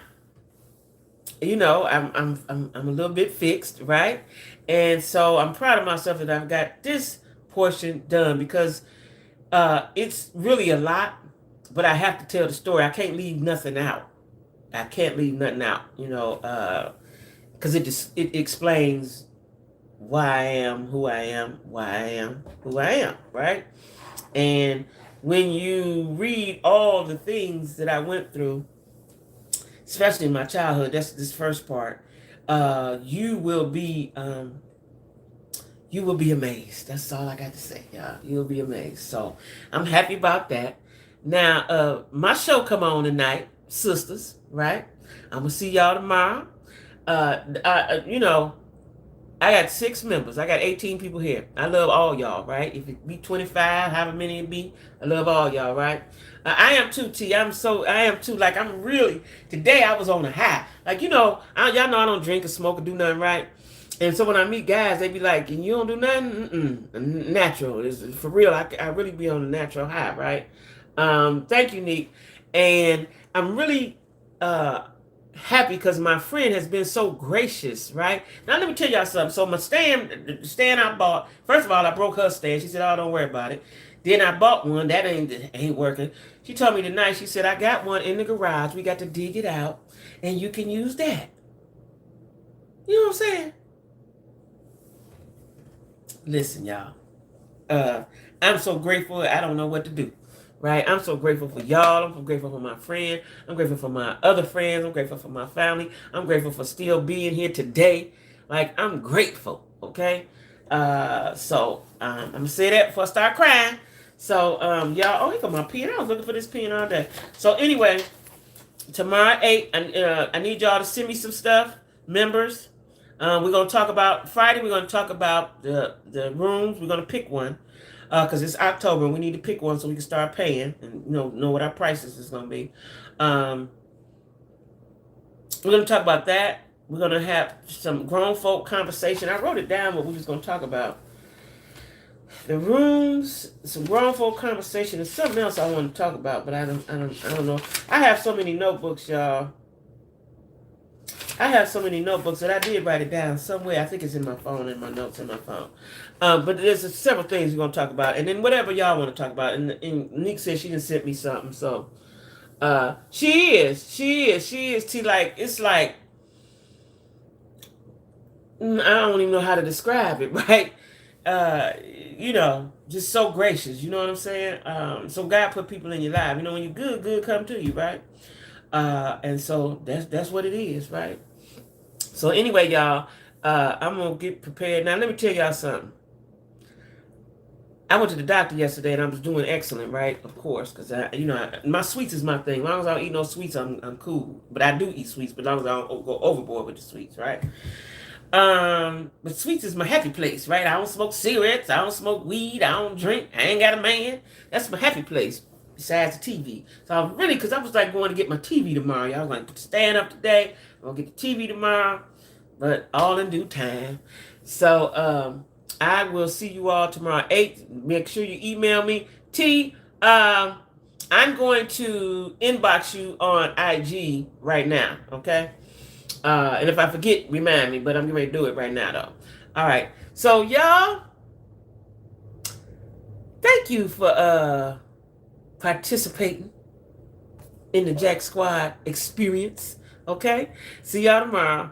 you know, I'm a little bit fixed, right? And so I'm proud of myself that I've got this portion done because it's really a lot, but I have to tell the story. I can't leave nothing out. I can't leave nothing out, you know, because it explains why I am who I am, why I am who I am, right? And when you read all the things that I went through, especially in my childhood, that's this first part, you will be amazed. That's all I got to say, y'all. You'll be amazed. So I'm happy about that. Now, my show come on tonight, sisters, right? I'm gonna see y'all tomorrow. You know, I got 6 members. I got 18 people here. I love all y'all, right? If it be 25, however many it be, I love all y'all, right? I am too, T. I am too. Like, I'm really, today I was on a high. Like, you know, y'all know I don't drink or smoke or do nothing, right? And so when I meet guys, they be like, and you don't do nothing? Mm-mm. Natural. It's, for real, I really be on a natural high, right? Thank you, Nick. And I'm really, happy because my friend has been so gracious, right? Now let me tell y'all something. So my stand I bought, first of all, I broke her stand. She said, "Oh, don't worry about it." Then I bought one that ain't working. She told me tonight. She said, "I got one in the garage. We got to dig it out, and you can use that." You know what I'm saying? Listen, y'all. I'm so grateful. I don't know what to do. Right? I'm so grateful for y'all. I'm so grateful for my friend. I'm grateful for my other friends. I'm grateful for my family. I'm grateful for still being here today. Like, I'm grateful. Okay? I'm gonna say that before I start crying. So, y'all, oh, here come my pen. I was looking for this pen all day. So anyway, tomorrow 8, I need y'all to send me some stuff, members. We're gonna talk about Friday. We're gonna talk about the rooms. We're gonna pick one because it's October and we need to pick one so we can start paying and know what our prices is gonna be. We're gonna talk about that. We're gonna have some grown folk conversation. I wrote it down what we was gonna talk about. The rooms, some grown folk conversation, and something else I want to talk about, but I don't know. I have so many notebooks, y'all. I have so many notebooks that I did write it down somewhere. I think it's in my phone, in my notes in my phone. But there's several things we're going to talk about. And then whatever y'all want to talk about. And Nick said she didn't send me something. So she is. Like, it's like, I don't even know how to describe it, right? You know, just so gracious. You know what I'm saying? So God put people in your life. You know, when you're good come to you, right? And so that's what it is, right? So anyway, y'all, I'm gonna get prepared now. Let me tell y'all something. I went to the doctor yesterday and I was doing excellent, right? Of course, because my sweets is my thing. As long as I don't eat no sweets, I'm cool. But I do eat sweets, but as long as I don't go overboard with the sweets, right? But sweets is my happy place, right? I don't smoke cigarettes, I don't smoke weed, I don't drink, I ain't got a man. That's my happy place. Besides the TV. So I really, because I was like going to get my TV tomorrow. Y'all was like, stand up today. I'm going to get the TV tomorrow. But all in due time. So I will see you all tomorrow 8. Make sure you email me. T, I'm going to inbox you on IG right now. Okay? And if I forget, remind me. But I'm getting ready to do it right now, though. All right. So, y'all, thank you for participating in the Jack Squad experience. Okay? See y'all tomorrow.